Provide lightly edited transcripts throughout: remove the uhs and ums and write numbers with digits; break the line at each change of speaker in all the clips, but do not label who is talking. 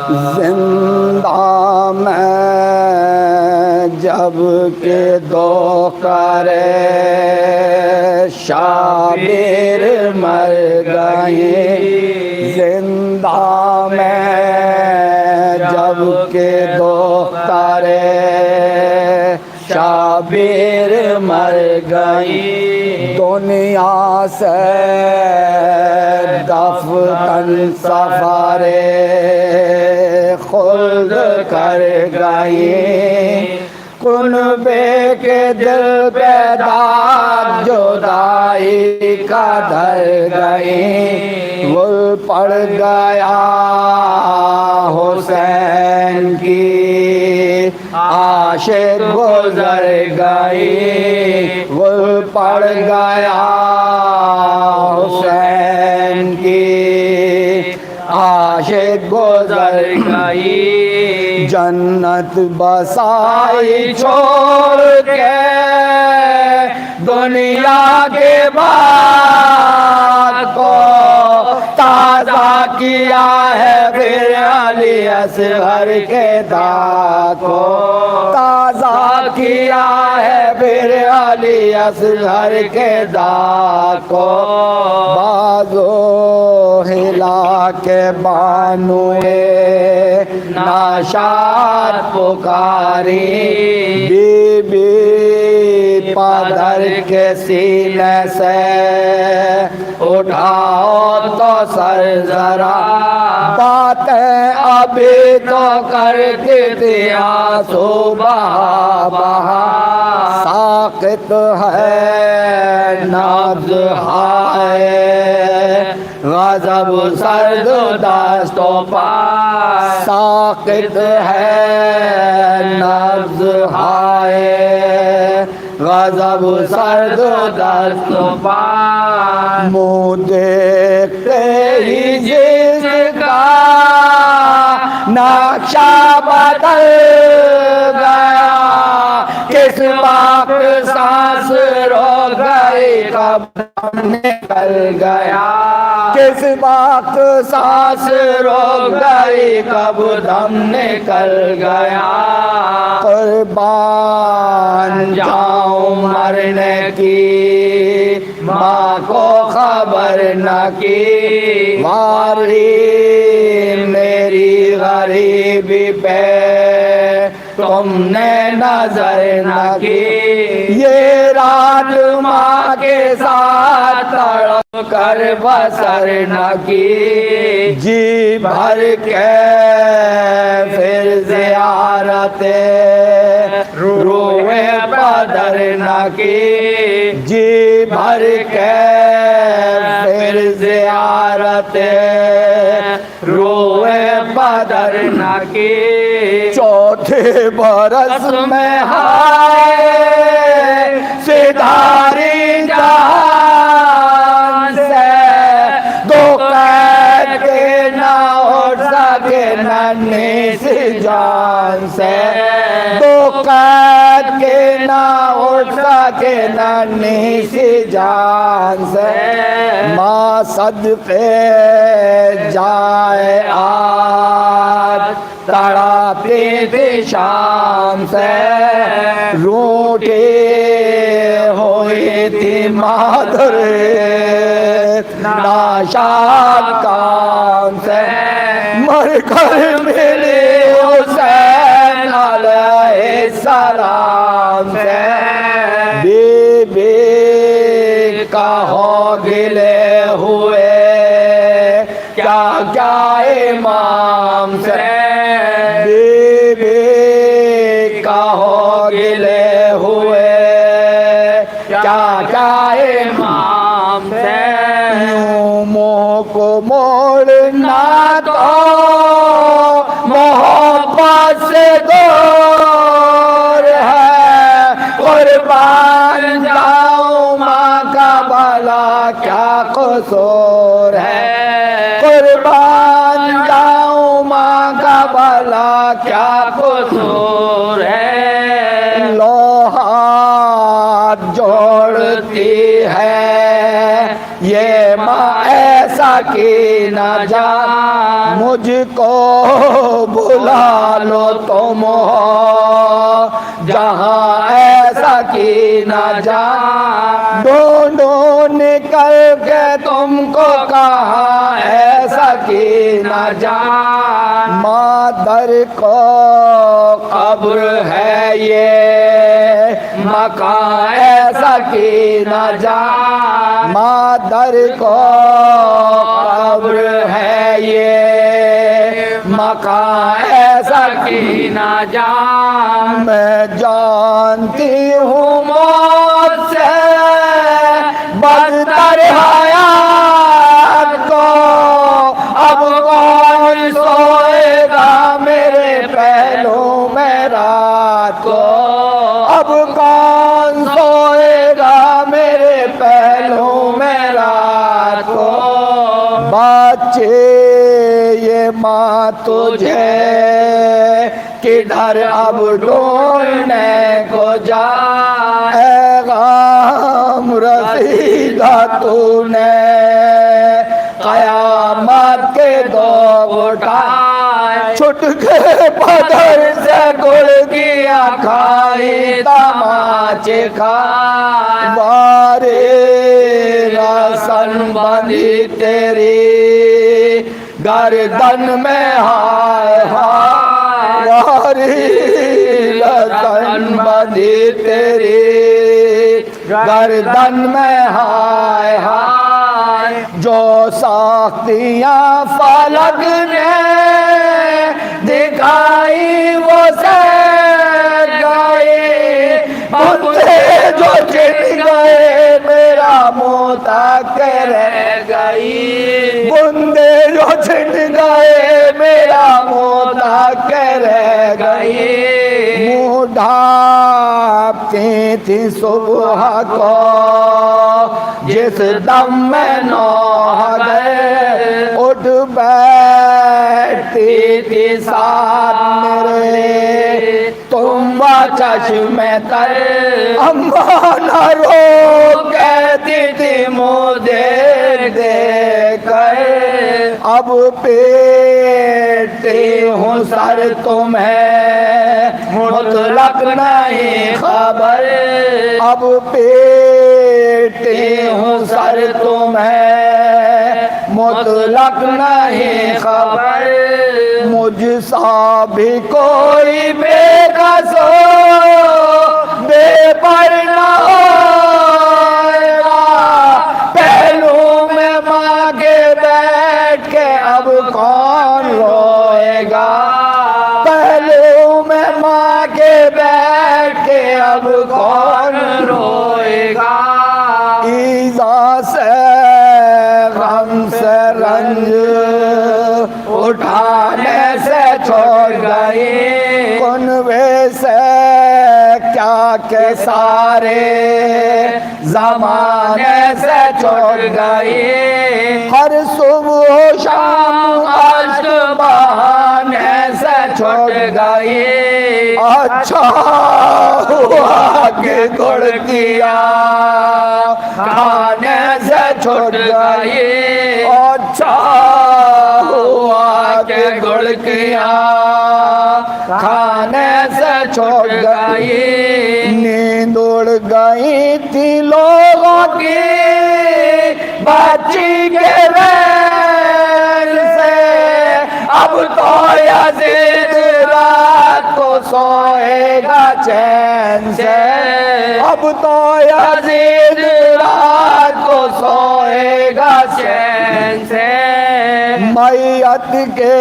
زندہ میں جب کہ دو کرے شابیر مر گئے، زندہ میں جب کہ دو کرے شابیر مر گئی، دنیا سے دفتن سفر خلد کر گئی کنبے کے دل پہ داغ جدائی کا دھر گئی گل پڑ گیا حسین کی عاشق گزر گئی گل پڑ گیا حسین کی عاشق گزر گئی جنت بسائی چھوڑ کے دنیا کے بات کو تازہ کیا ہے پھر علی اصغر کے داغ کو تازہ کیا ہے پھر علی اصغر کے داغ کو بازو ہلا کے بانوئے ناشاد پکاری بی بی پادر کے سینے سے اٹھاؤ تو سر ذرا باتیں ابھی تو کرتی تھی آنسو بہا بہا ساقط ہے نبض ہائے غضب سرد دست و پا ساقط ہے نبض ہائے غضب سرد دست و پا منہ دیکھتے ہی جس کا نقشہ بدل گیا کس وقت سانس رو گئی کب نکل گیا کس وقت سانس رو گئی کب دم نکل گیا قربان جاؤں مرنے کی ماں کو خبر نہ کی واری میری غریبی پہ تم نے نظر نہ کی یہ رات ماں کے ساتھ تڑپ کر بسر نہ کی جی بھر کے پھر زیارت روئے پدر نہ کی جی بھر کے پھر زیارت روئے پدر نہ کی چوتھے برس میں ہائے سدھاری جہان سے دو قید کے نہ اٹھ سکے ننھی سی جان سے دو قید کے نہ اٹھ سکے ننھی سی جان سے ماں صدقے جائے آج تڑپتی تھی شام سے روٹی ہوئی تھی مادر ناشاد کام سے مر کر ملی حسین علیہ السلام سے بی بی کا ہو گلے ہوئے کیا کیا امام سے بی بی کا ہو گلے ہوئے کیا کیا امام سے یوں منہ کو موڑنا تو محبت سے دور ہے قربان جاؤں ماں کا بھلا کیا قصور ہے قربان جاؤں ماں کا بھلا کیا قصور ہے لو ہاتھ جوڑتی ہے یہ ماں ایسا کی نہ جا مجھ کو بلا لو تم ہو جہاں ایسا کی نہ جا ڈھونڈو نکل کے تم کو کہاں ایسا کی نہ جا مادر کو قبر ہے یہ مکان ایسا کی نہ جان مادر کو قبر ہے یہ مکان ایسا کی نہ جان میں جانتی ہوں موت سے بدتر حیات کو اب کون سوئے گا میرے پہلو میں رات کو اب کون سوئے گا میرے پہلو میں رات کو بچے یہ ماں تجھے کدھر اب ڈھونڈنے کو جائے غم رسیدہ تو نے قیامت کے دو اٹھائے چھٹ کے پدر سے گڑگیاں کھائی تماچے کھائے وارے رسن بندھی تیری گردن میں ہائے ہائے واری رسن بندھی تیری گردن میں ہائے ہائے جو ساختیاں فلک نے دکھائی وہ سیر گئی بندے جو چٹ گئے میرا منہ تک رہ گئی بندے جو چٹ گئے میرا منہ تک رہ گئی منہ ڈھانپتی تھی صبح کو جس دم میں نوح گئے اٹھ بیٹھتی تھی ساتھ میرے تم چشم تر اماں نہ رو کہتی تھی مجھے دیکھ کر اب پیٹتی ہوں سر تمہیں مطلق نہیں خبر اب پیٹتی ہوں سر تمہیں مطلق نہیں خبر مجھ سا بھی کوئی بے کس بے پر نہ ہوئے گا پہلو میں ماں کے بیٹھ کے اب کون روئے گا پہلو میں ماں کے بیٹھ کے اب کون روئے گا ایذا سے غم سے رنج اٹھانے سے چھوڑ گئی کنویں سے کیا کہ سارے زمانے سے چھوڑ گئی ہر صبح و شام عشق بہانے سے چھوڑ گئی اچھا ہوا کہ گڑ کیا کھانے سے چھوڑ گئی اچھا ہوا کہ گڑ کیا کھانے سے چھوڑ گئی نیند اڑ گئی تھی لوگوں کی بچی کے رین سے اب تو یزید رات کو سوئے گا چین سے اب تو یزید رات کو سوئے گا چین سے میت کے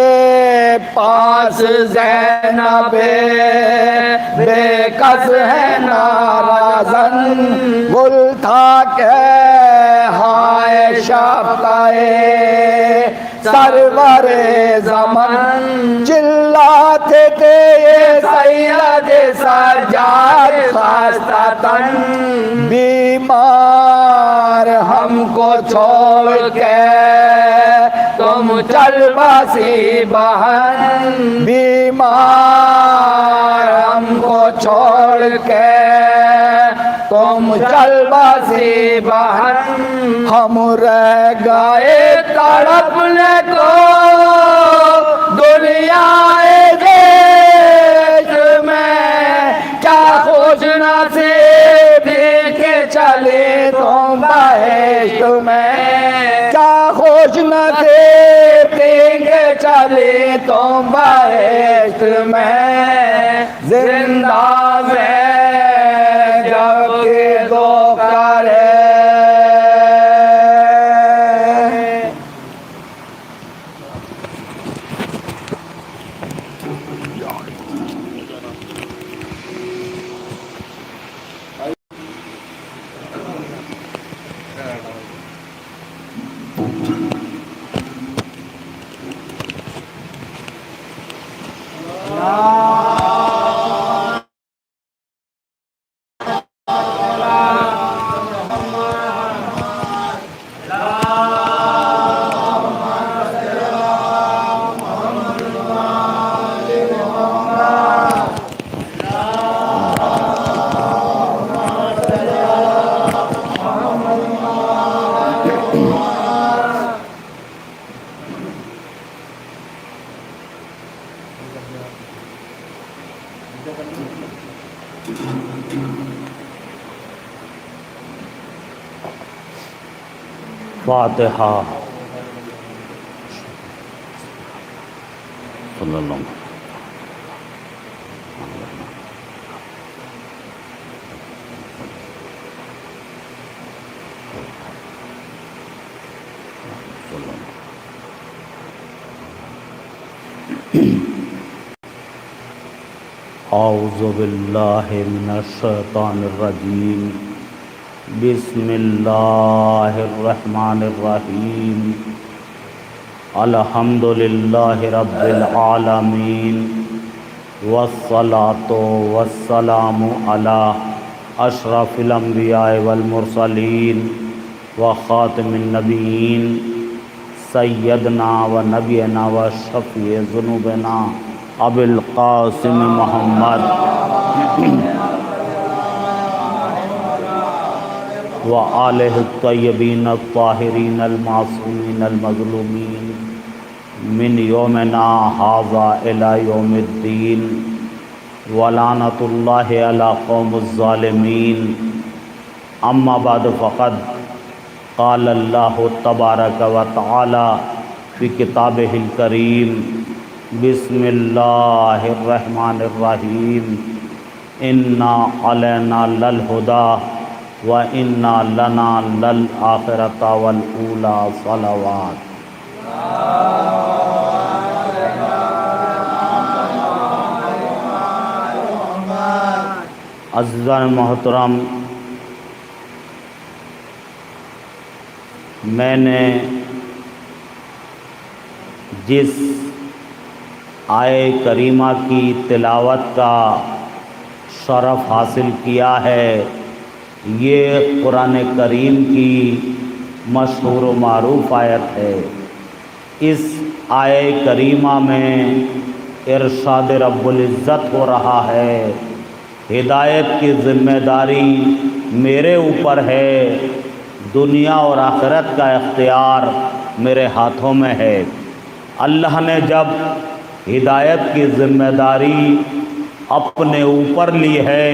پاس زینب بے کس ہے نارازن گل تھا کہ ہائے شفقائے سرور زمن چلاتے تھے یہ سید سجاد خستہ تن بیمار ہم کو چھوڑ کے تم چل بسی بہن بیمار ہم کو چھوڑ کے تم چل بسی بہن ہم رہ گئے تڑپنے کو دنیا دیش میں کیا خوش نصیبی کے چلے تم بہشت میں کیا خوش نصیبی کے چلے تم بہشت میں زندہ میں
فاتحہ صلی اللہ علیہ اعوذ باللہ من الشیطان الرجیم بسم اللہ الرحمن الرحیم الحمد للہ رب العالمین والصلاة والسلام علی اشرف الانبیاء والمرسلین وخاتم النبیین سیدنا و نبینا و شفیع ذنوبنا ابو القاسم محمد وآلہ الطیبین الطاہرین المعصومین المظلومین من یومنا ھذا الی یوم الدین ولعنۃ اللہ علی قوم الظالمین اما بعد فقد قال اللہ تبارک و تعالی فی کتابہ الکریم بسم اللہ الرحمن الرحیم انا علینا للہدی وَإِنَّا لَنَا لَلْآخِرَةَ وَالْأُولَى صلوات عزیزان محترم، میں نے جس آیے کریمہ کی تلاوت کا شرف حاصل کیا ہے یہ قرآن کریم کی مشہور و معروف آیت ہے۔ اس آیے کریمہ میں ارشاد رب العزت ہو رہا ہے، ہدایت کی ذمہ داری میرے اوپر ہے، دنیا اور آخرت کا اختیار میرے ہاتھوں میں ہے۔ اللہ نے جب ہدایت کی ذمہ داری اپنے اوپر لی ہے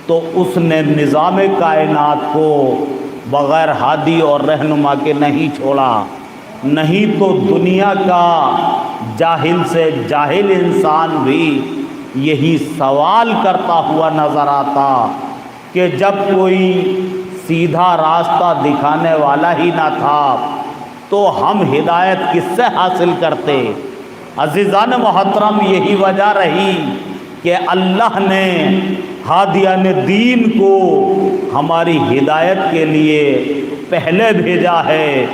تو اس نے نظام کائنات کو بغیر ہادی اور رہنما کے نہیں چھوڑا، نہیں تو دنیا کا جاہل سے جاہل انسان بھی یہی سوال کرتا ہوا نظر آتا کہ جب کوئی سیدھا راستہ دکھانے والا ہی نہ تھا تو ہم ہدایت کس سے حاصل کرتے۔ عزیزان محترم، یہی وجہ رہی کہ اللہ نے ہادیان دین کو ہماری ہدایت کے لیے پہلے بھیجا ہے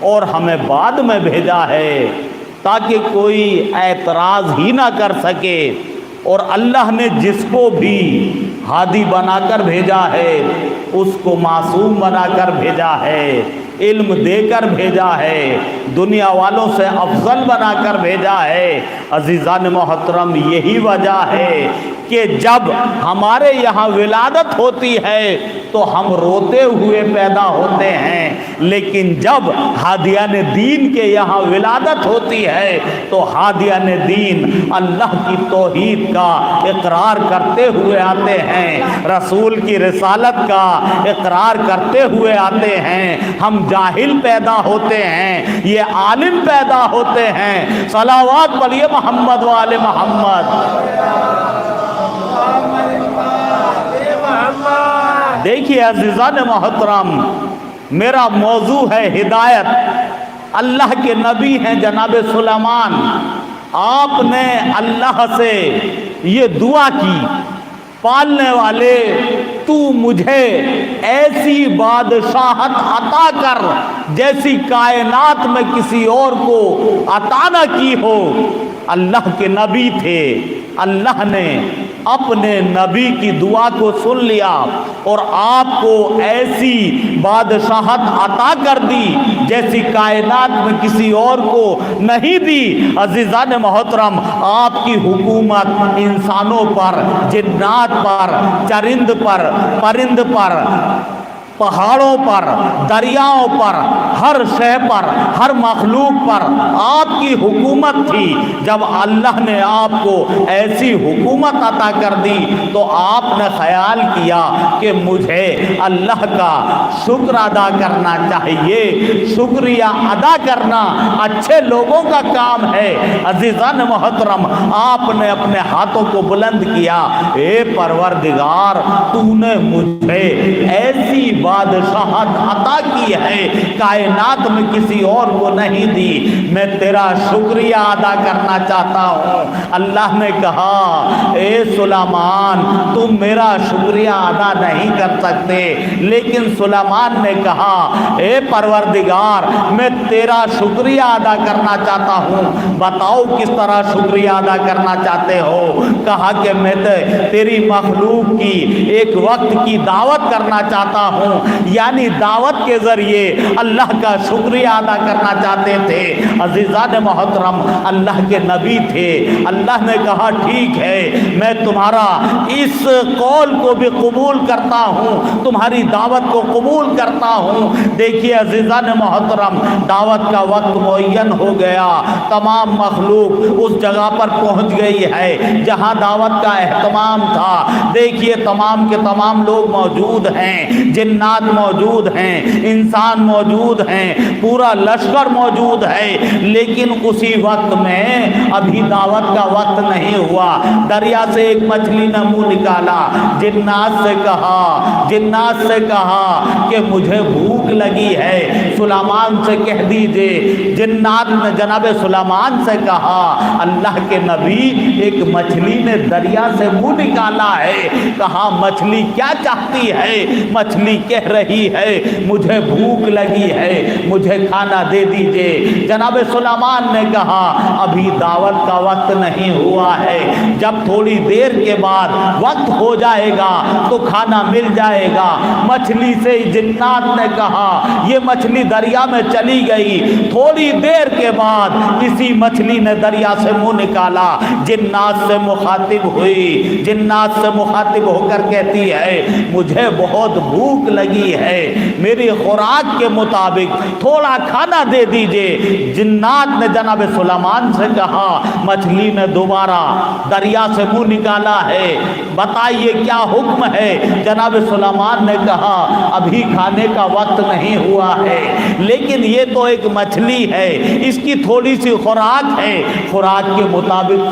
اور ہمیں بعد میں بھیجا ہے تاکہ کوئی اعتراض ہی نہ کر سکے۔ اور اللہ نے جس کو بھی ہادی بنا کر بھیجا ہے اس کو معصوم بنا کر بھیجا ہے، علم دے کر بھیجا ہے، دنیا والوں سے افضل بنا کر بھیجا ہے۔ عزیزان محترم، یہی وجہ ہے کہ جب ہمارے یہاں ولادت ہوتی ہے تو ہم روتے ہوئے پیدا ہوتے ہیں، لیکن جب ہادیان دین کے یہاں ولادت ہوتی ہے تو ہادیان دین اللہ کی توحید کا اقرار کرتے ہوئے آتے ہیں، رسول کی رسالت کا اقرار کرتے ہوئے آتے ہیں۔ ہم جاہل پیدا ہوتے ہیں، یہ عالم پیدا ہوتے ہیں۔ صلوات پڑھیے محمد وآل محمد۔ دیکھیے عزیزان محترم، میرا موضوع ہے ہدایت۔ اللہ کے نبی ہیں جناب سلیمان، آپ نے اللہ سے یہ دعا کی، پالنے والے تو مجھے ایسی بادشاہت عطا کر جیسی کائنات میں کسی اور کو عطا نہ کی ہو۔ اللہ کے نبی تھے، اللہ نے اپنے نبی کی دعا کو سن لیا اور آپ کو ایسی بادشاہت عطا کر دی جیسی کائنات میں کسی اور کو نہیں دی۔ عزیزان محترم، آپ کی حکومت انسانوں پر، جنات پر، چرند پر، پرند پر، پہاڑوں پر، دریاؤں پر، ہر شے پر، ہر مخلوق پر آپ کی حکومت تھی۔ جب اللہ نے آپ کو ایسی حکومت عطا کر دی تو آپ نے خیال کیا کہ مجھے اللہ کا شکر ادا کرنا چاہیے۔ شکریہ ادا کرنا اچھے لوگوں کا کام ہے۔ عزیزان محترم، آپ نے اپنے ہاتھوں کو بلند کیا، اے پروردگار، تو نے مجھے ایسی بادشاہت عطا کی ہے کائنات میں کسی اور کو نہیں دی، میں تیرا شکریہ ادا کرنا چاہتا ہوں۔ اللہ نے کہا، اے سلیمان، تم میرا شکریہ ادا نہیں کر سکتے، لیکن سلیمان نے کہا، اے پروردگار، میں تیرا شکریہ ادا کرنا چاہتا ہوں، بتاؤ کس طرح شکریہ ادا کرنا چاہتے ہو؟ کہا کہ میں تیری مخلوق کی ایک وقت کی دعوت کرنا چاہتا ہوں، یعنی دعوت کے ذریعے اللہ کا شکریہ ادا کرنا چاہتے تھے۔ عزیزان محترم، اللہ کے نبی تھے، اللہ نے کہا ٹھیک ہے، میں تمہارا اس قول کو بھی قبول کرتا ہوں، تمہاری دعوت کو قبول کرتا ہوں۔ دیکھیے عزیزان محترم، دعوت کا وقت معین ہو گیا، تمام مخلوق اس جگہ پر پہنچ گئی ہے جہاں دعوت کا اہتمام تھا۔ دیکھیے تمام کے تمام لوگ موجود ہیں، جنات موجود ہیں، انسان موجود ہیں، پورا لشکر موجود ہے، لیکن اسی وقت میں ابھی دعوت کا وقت نہیں ہوا۔ دریا سے ایک مچھلی نے منہ نکالا، جنات سے کہا کہ مجھے بھوک لگی ہے، سلیمان سے کہہ دیجئے۔ جنات نے جناب سلیمان سے کہا، اللہ کے نبی، ایک مچھلی نے دریا سے منہ نکالا ہے۔ کہا مچھلی کیا چاہتی ہے؟ مچھلی کہہ رہی ہے مجھے بھوک لگی ہے، مجھے کھانا دے دیجئے۔ جناب سلیمان نے کہا ابھی دعوت کا وقت نہیں ہوا ہے، جب تھوڑی دیر کے بعد وقت ہو جائے گا تو کھانا مل جائے گا۔ مچھلی سے جنات نے کہا، یہ مچھلی دریا میں چلی گئی، تھوڑی دیر کے بعد اسی مچھلی نے دریا سے منہ نکالا، جنات سے مخاطب ہوئی، جنات سے مخاطب ہو کر کہتی ہے مجھے بہت بھوک لگی ہے، میری خوراک کے مطابق تھوڑا کھانا دے دیجئے۔ جنات نے جناب سلیمان سے کہا، مچھلی نے دوبارہ دریا سے منہ نکالا ہے، بتائیے کیا حکم ہے؟ جناب سلیمان نے کہا ابھی کھانے کا وقت نہیں ہوا ہے، لیکن یہ تو ایک مچھلی ہے، اس کی تھوڑی سی خوراک ہے، خوراک کے مطابق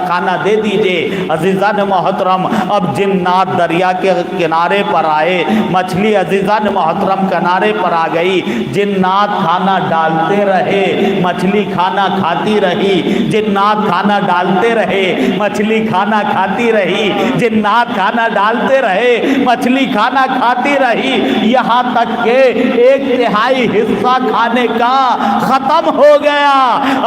کھانا دے دیجئے۔ عزیزان محترم، اب جنات دریا کے کنارے پر آئے، مچھلی عزیزان محترم کنارے پر آ گئی، جنات کھانا ڈالتے رہے، مچھلی کھانا کھاتی رہی، جنات کھانا ڈالتے رہے، مچھلی کھانا کھاتی رہی، جنات کھانا ڈالتے رہے، مچھلی کھانا کھاتی رہی، یہاں تک کہ 1/3 حصہ کھانے کا ختم ہو گیا۔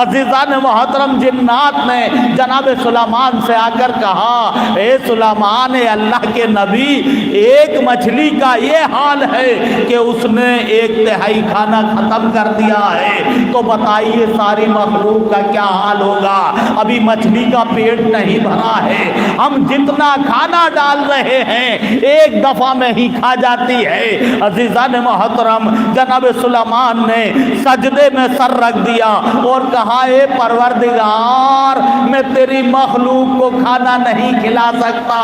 عزیزان محترم، جنات نے جناب سلیمان سے آ کر کہا، اے سلیمان، اے اللہ کے نبی، ایک مچھلی کا یہ حال ہے کہ اس نے 1/3 کھانا ختم کر دیا ہے، تو بتائیے ساری مخلوق کا کیا حال ہوگا؟ ابھی مچھلی کا پیٹ نہیں بھرا ہے، ہم جتنا کھانا ڈال رہے ہیں ایک دفعہ میں ہی کھا جاتی ہے۔ عزیزان محترم، جناب سلیمان نے سجدے میں سر رکھ دیا اور کہا، اے پروردگار، میں تیری مخلوق کو کھانا نہیں کھلا سکتا،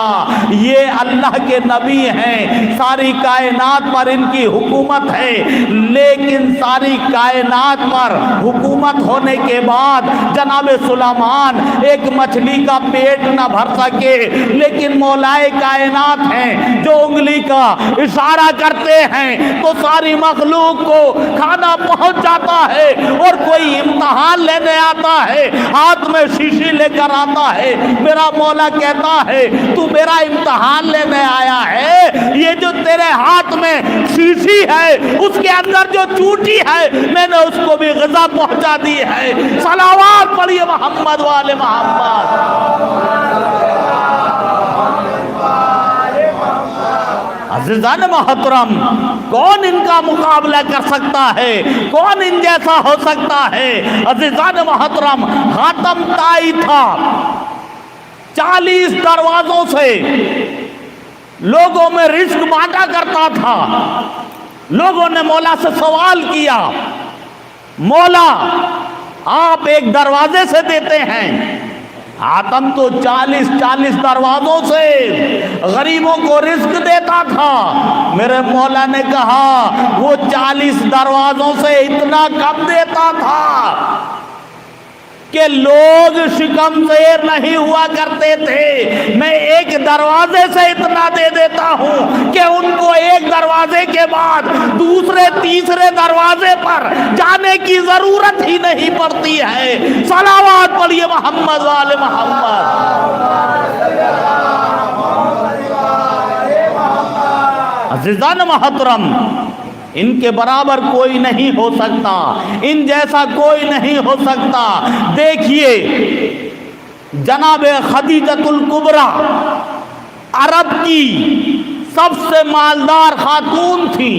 یہ اللہ کے نبی ہیں، ساری کائنات پر ان کی حکومت ہے، لیکن ساری کائنات پر حکومت ہونے کے بعد جناب سلیمان ایک مچھلی کا پیٹ نہ بھر سکے، لیکن مولائے کائنات ہیں جو انگلی کا اشارہ کرتے ہیں تو ساری مخلوق کو کھانا پہنچ جاتا ہے۔ اور کوئی امتحان لینے آتا ہے، ہاتھ میں شیشی لے کر آتا ہے، میرا مولا کہتا ہے تو میرا امتحان لینے آیا ہے، یہ جو تیرے ہاتھ میں شیشی ہے اس کے اندر جو چوٹی ہے میں نے اس کو بھی غذا پہنچا دی ہے۔ صلوات پڑھیے محمد والے محمد۔ عزیزان محترم، کون ان کا مقابلہ کر سکتا ہے؟ کون ان جیسا ہو سکتا ہے؟ عزیزان محترم، حاتم طائی تھا، 40 دروازوں سے لوگوں میں رزق بانٹا کرتا تھا۔ لوگوں نے مولا سے سوال کیا، مولا آپ ایک دروازے سے دیتے ہیں، حاتم تو 40 دروازوں سے غریبوں کو رزق دیتا تھا۔ میرے مولا نے کہا وہ 40 دروازوں سے اتنا کم دیتا تھا کہ لوگ شکمزیر نہیں ہوا کرتے تھے، میں ایک دروازے سے اتنا دے دیتا ہوں کہ ان کو ایک دروازے کے بعد دوسرے تیسرے دروازے پر جانے کی ضرورت ہی نہیں پڑتی ہے۔ صلوات پڑھیے محمد والے محمد۔ عزیزان محترم، ان کے برابر کوئی نہیں ہو سکتا، ان جیسا کوئی نہیں ہو سکتا۔ دیکھیے جناب خدیجۃ الکبریٰ عرب کی سب سے مالدار خاتون تھی،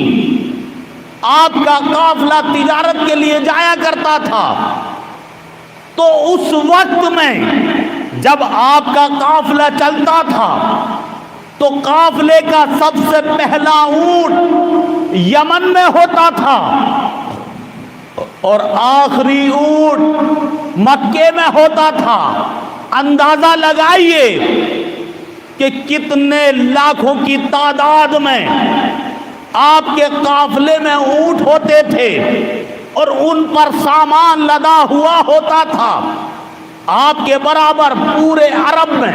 آپ کا قافلہ تجارت کے لیے جایا کرتا تھا، تو اس وقت میں جب آپ کا قافلہ چلتا تھا تو قافلے کا سب سے پہلا اونٹ یمن میں ہوتا تھا اور آخری اونٹ مکے میں ہوتا تھا۔ اندازہ لگائیے کہ کتنے لاکھوں کی تعداد میں آپ کے قافلے میں اونٹ ہوتے تھے اور ان پر سامان لدا ہوا ہوتا تھا۔ آپ کے برابر پورے عرب میں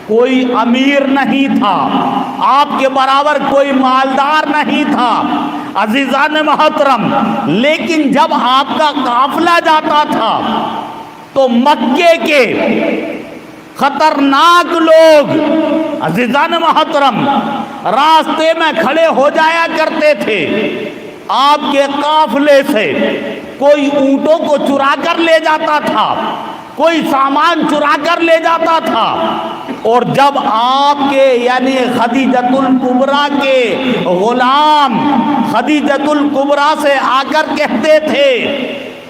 کوئی امیر نہیں تھا، آپ کے برابر کوئی مالدار نہیں تھا۔ عزیزان محترم، لیکن جب آپ کا قافلہ جاتا تھا تو مکے کے خطرناک لوگ عزیزان محترم راستے میں کھڑے ہو جایا کرتے تھے، آپ کے قافلے سے کوئی اونٹوں کو چرا کر لے جاتا تھا، کوئی سامان چرا کر لے جاتا تھا، اور جب آپ کے یعنی خدیجۃ الکبریٰ کے غلام خدیجۃ الکبریٰ سے آ کر کہتے تھے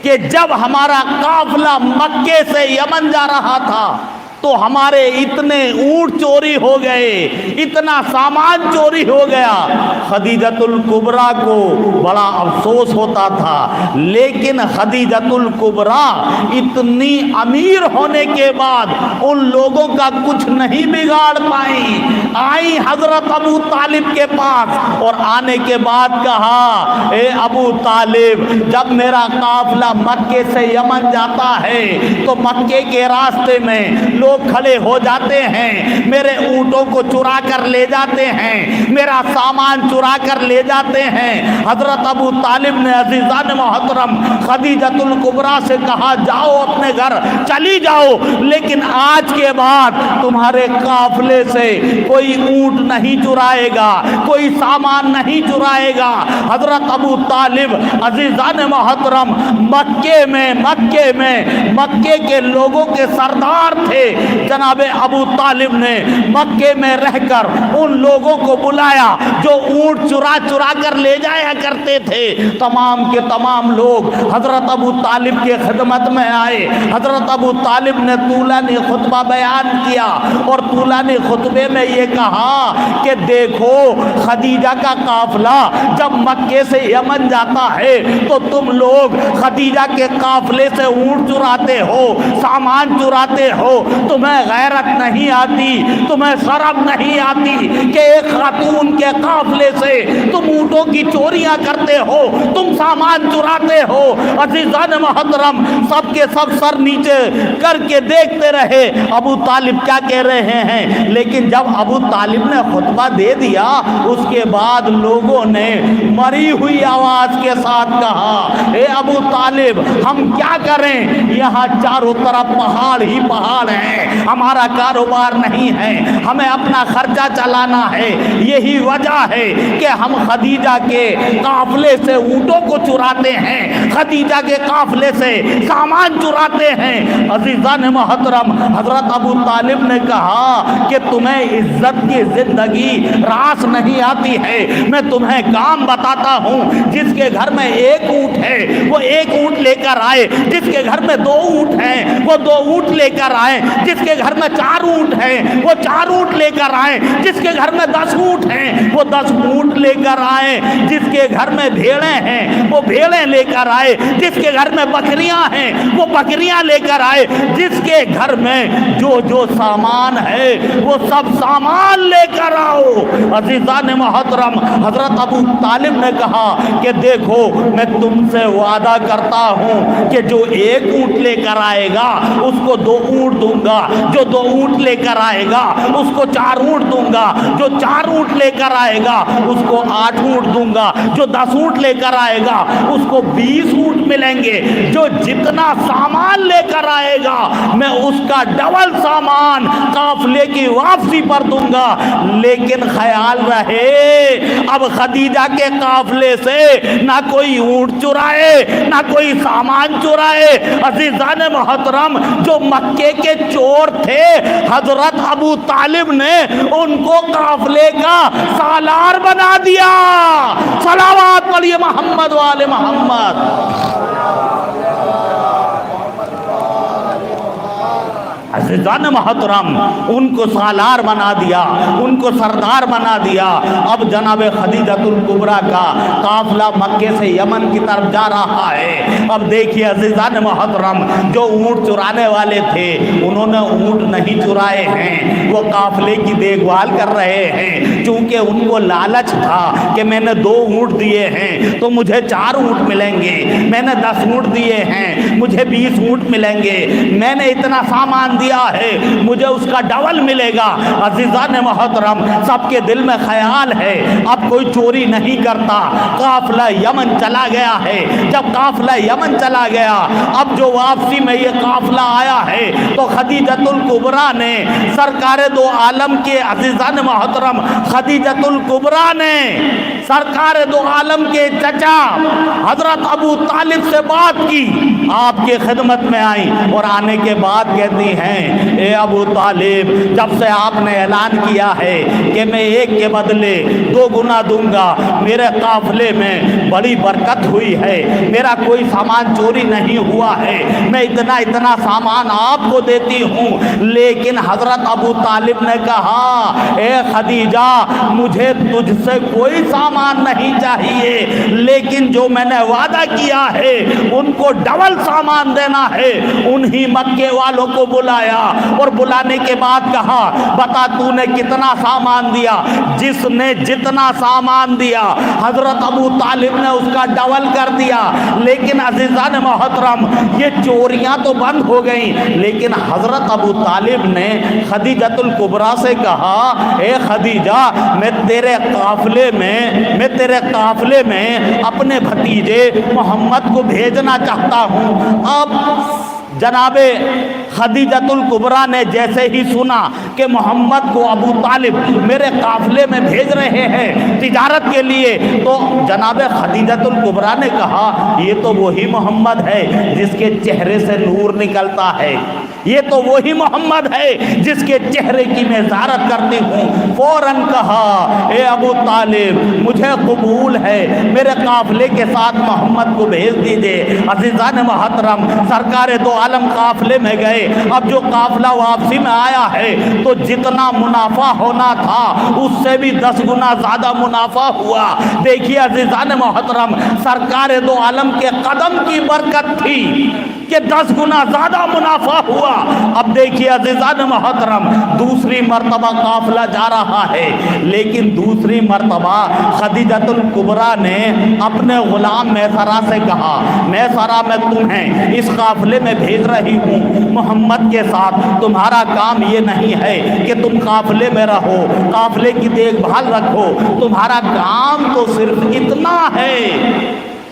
کہ جب ہمارا قافلہ مکے سے یمن جا رہا تھا تو ہمارے اتنے اونٹ چوری ہو گئے، اتنا سامان چوری ہو گیا، خدیجۃ الکبریٰ کو بڑا افسوس ہوتا تھا۔ لیکن خدیجۃ الکبریٰ اتنی امیر ہونے کے بعد ان لوگوں کا کچھ نہیں بگاڑ پائیں، آئیں حضرت ابو طالب کے پاس اور آنے کے بعد کہا، اے ابو طالب، جب میرا قافلہ مکے سے یمن جاتا ہے تو مکے کے راستے میں لوگ کھڑے ہو جاتے ہیں، میرے اونٹوں کو چرا کر لے جاتے ہیں، میرا سامان چرا کر لے جاتے ہیں۔ حضرت ابو طالب نے عزیزان محترم خدیجۃ الکبریٰ سے کہا، جاؤ اپنے گھر چلی جاؤ، لیکن آج کے بعد تمہارے قافلے سے کوئی اونٹ نہیں چرائے گا، کوئی سامان نہیں چرائے گا۔ حضرت ابو طالب عزیزان محترم مکے کے لوگوں کے سردار تھے۔ جناب ابو طالب نے مکے میں رہ کر ان لوگوں کو بلایا جو اونٹ چرا کر لے جایا کرتے تھے۔ تمام کے تمام لوگ حضرت ابو طالب کے خدمت میں آئے۔ حضرت ابو طالب نے طولانی خطبہ بیان کیا اور طولانی خطبے میں یہ کہا کہ دیکھو خدیجہ کا قافلہ جب مکے سے یمن جاتا ہے تو تم لوگ خدیجہ کے قافلے سے اونٹ چراتے ہو، سامان چراتے ہو، تمہیں غیرت نہیں آتی، تمہیں شرم نہیں آتی کہ ایک خاتون کے قافلے سے تم اونٹوں کی چوریاں کرتے ہو، تم سامان چراتے ہو۔ عزیزان محترم سب کے سب سر نیچے کر کے دیکھتے رہے ابو طالب کیا کہہ رہے ہیں، لیکن جب ابو طالب نے خطبہ دے دیا اس کے بعد لوگوں نے مری ہوئی آواز کے ساتھ کہا، اے ابو طالب ہم کیا کریں، یہاں چاروں طرف پہاڑ ہی پہاڑ ہیں، ہمارا کاروبار نہیں ہے، ہمیں اپنا خرچہ چلانا ہے، یہی وجہ ہے کہ ہم خدیجہ کے قافلے سے اونٹوں کو چراتے ہیں، خدیجہ کے قافلے سے سامان چراتے ہیں۔ عزیزان محترم حضرت ابو طالب نے کہا کہ تمہیں عزت کی زندگی راس نہیں آتی ہے، میں تمہیں کام بتاتا ہوں، جس کے گھر میں ایک اونٹ ہے وہ ایک اونٹ لے کر آئے، جس کے گھر میں 2 اونٹ ہیں وہ 2 اونٹ لے کر آئے، جس کے گھر میں 4 اونٹ ہیں وہ 4 اونٹ لے کر آئے، جس کے گھر میں 10 اونٹ ہیں وہ 10 اونٹ لے کر آئے، جس کے گھر میں بھیڑیں ہیں وہ بھیڑیں لے کر آئے، جس کے گھر میں بکریاں ہیں وہ بکریاں لے کر آئے، جس کے گھر میں جو سامان ہے وہ سب سامان لے کر آؤ۔ عزیزان محترم حضرت ابو طالب نے کہا کہ دیکھو میں تم سے وعدہ کرتا ہوں کہ جو ایک اونٹ لے کر آئے گا اس کو 2 اونٹ دوں گا، جو 2 اونٹ لے کر آئے گا اس کو 4 اونٹ دوں گا، جو 4 اونٹ لے کر آئے گا اس کو 8 اونٹ دوں گا، جو 10 اونٹ لے کر آئے گا اس کو 20 اونٹ ملیں گے، جو جتنا سامان لے کر آئے گا میں اس کا ڈبل سامان قافلے کی واپسی پر دوں گا۔ لیکن خیال رہے اب خدیجہ کے قافلے سے نہ کوئی اونٹ چرائے نہ کوئی سامان چرائے۔ عزیزان محترم جو مکے کے چور تھے حضرت ابو طالب نے ان کو قافلے کا سالار بنا دیا۔ صلوات پڑھیے محمد والے محمد۔ عزیزان محترم ان کو سالار بنا دیا، ان کو سردار بنا دیا۔ اب جناب خدیجۃ الکبریٰ کا قافلہ مکے سے یمن کی طرف جا رہا ہے۔ اب دیکھیے عزیزان محترم جو اونٹ چرانے والے تھے انہوں نے اونٹ نہیں چرائے ہیں، وہ قافلے کی دیکھ بھال کر رہے ہیں، چونکہ ان کو لالچ تھا کہ میں نے 2 اونٹ دیے ہیں تو مجھے 4 اونٹ ملیں گے، میں نے 10 اونٹ دیے ہیں مجھے 20 اونٹ ملیں گے، میں نے اتنا سامان دیا ہے مجھے اس کا ڈبل ملے گا۔ عزیزان محترم سب کے دل میں خیال ہے اب کوئی چوری نہیں کرتا۔ قافلہ یمن چلا گیا ہے، جب قافلہ یمن چلا گیا اب جو واپسی میں یہ قافلہ آیا ہے تو خدیجۃ الکبریٰ نے سرکار دو عالم کے عزیزان محترم خدیجۃ الکبریٰ نے سرکار دو عالم کے چچا حضرت ابو طالب سے بات کی، آپ کے خدمت میں آئیں اور آنے کے بعد کہتی ہیں اے ابو طالب جب سے آپ نے اعلان کیا ہے کہ میں 1 کے بدلے 2 گنا دوں گا، میرے قافلے میں بڑی برکت ہوئی ہے، میرا کوئی سامان چوری نہیں ہوا ہے، میں اتنا سامان آپ کو دیتی ہوں۔ لیکن حضرت ابو طالب نے کہا اے خدیجہ مجھے تجھ سے کوئی سامان نہیں چاہیے، لیکن جو میں نے وعدہ کیا ہے ان کو ڈبل سامان دینا ہے۔ انہی مکے والوں کو بلایا اور بلانے کے بعد کہا بتا تو نے کتنا سامان دیا؟ جس نے جتنا سامان دیا حضرت ابو طالب نے اس کا ڈبل کر دیا۔ لیکن عزیزان محترم یہ چوریاں تو بند ہو گئیں، لیکن حضرت ابو طالب نے خدیجۃ الکبریٰ سے کہا اے خدیجہ میں تیرے قافلے میں اپنے بھتیجے محمد کو بھیجنا چاہتا ہوں۔ اب جناب خدیجۃ الکبریٰ نے جیسے ہی سنا کہ محمد کو ابو طالب میرے قافلے میں بھیج رہے ہیں تجارت کے لیے، تو جناب خدیجۃ الکبریٰ نے کہا یہ تو وہی محمد ہے جس کے چہرے سے نور نکلتا ہے، یہ تو وہی محمد ہے جس کے چہرے کی میں زیارت کرتی ہوں۔ فوراً کہا اے ابو طالب مجھے قبول ہے، میرے قافلے کے ساتھ محمد کو بھیج دیجئے۔ عزیزان محترم سرکار دو عالم قافلے میں گئے۔ اب جو قافلہ واپسی میں آیا ہے تو جتنا منافع ہونا تھا اس سے بھی 10 گنا زیادہ منافع ہوا۔ دیکھیے عزیزان محترم سرکار دو عالم کے قدم کی برکت تھی کہ 10 گنا زیادہ منافع ہوا۔ اب دیکھیے عزیزان محترم، دوسری مرتبہ قافلہ جا رہا ہے، لیکن دوسری مرتبہ خدیجۃ الکبریٰ نے اپنے غلام میسرہ سے کہا، میسرہ میں تمہیں اس قافلے میں بھیج رہی ہوں محمد کے ساتھ، تمہارا کام یہ نہیں ہے کہ تم قافلے میں رہو، قافلے کی دیکھ بھال رکھو، تمہارا کام تو صرف اتنا ہے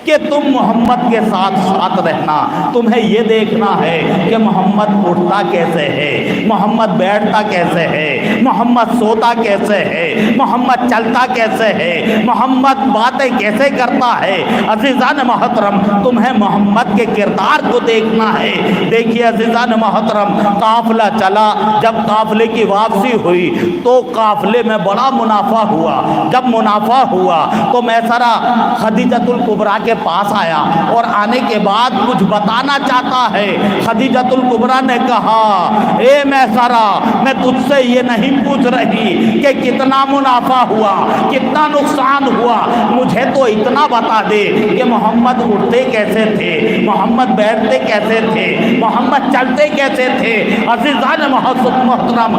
کہ تم محمد کے ساتھ ساتھ رہنا، تمہیں یہ دیکھنا ہے کہ محمد اٹھتا کیسے ہے، محمد بیٹھتا کیسے ہے، محمد سوتا کیسے ہے، محمد چلتا کیسے ہے، محمد باتیں کیسے کرتا ہے۔ عزیزان محترم، تمہیں محمد کے کردار کو دیکھنا ہے۔ دیکھیے عزیزان محترم، قافلہ چلا، جب قافلے کی واپسی ہوئی تو قافلے میں بڑا منافع ہوا، جب منافع ہوا تو میسرہ خدیجۃ الکبریٰ کے پاس آیا اور آنے کے بعد کچھ بتانا چاہتا ہے۔ خدیجۃ الکبریٰ نے کہا، اے میسرہ، میں تجھ سے یہ نہیں پوچھ رہی کہ کتنا منافع ہوا، کتنا نقصان ہوا، مجھے تو اتنا بتا دے کہ محمد اٹھتے کیسے تھے، محمد بیٹھتے کیسے تھے، محمد چلتے کیسے تھے۔ عزیزان محترم،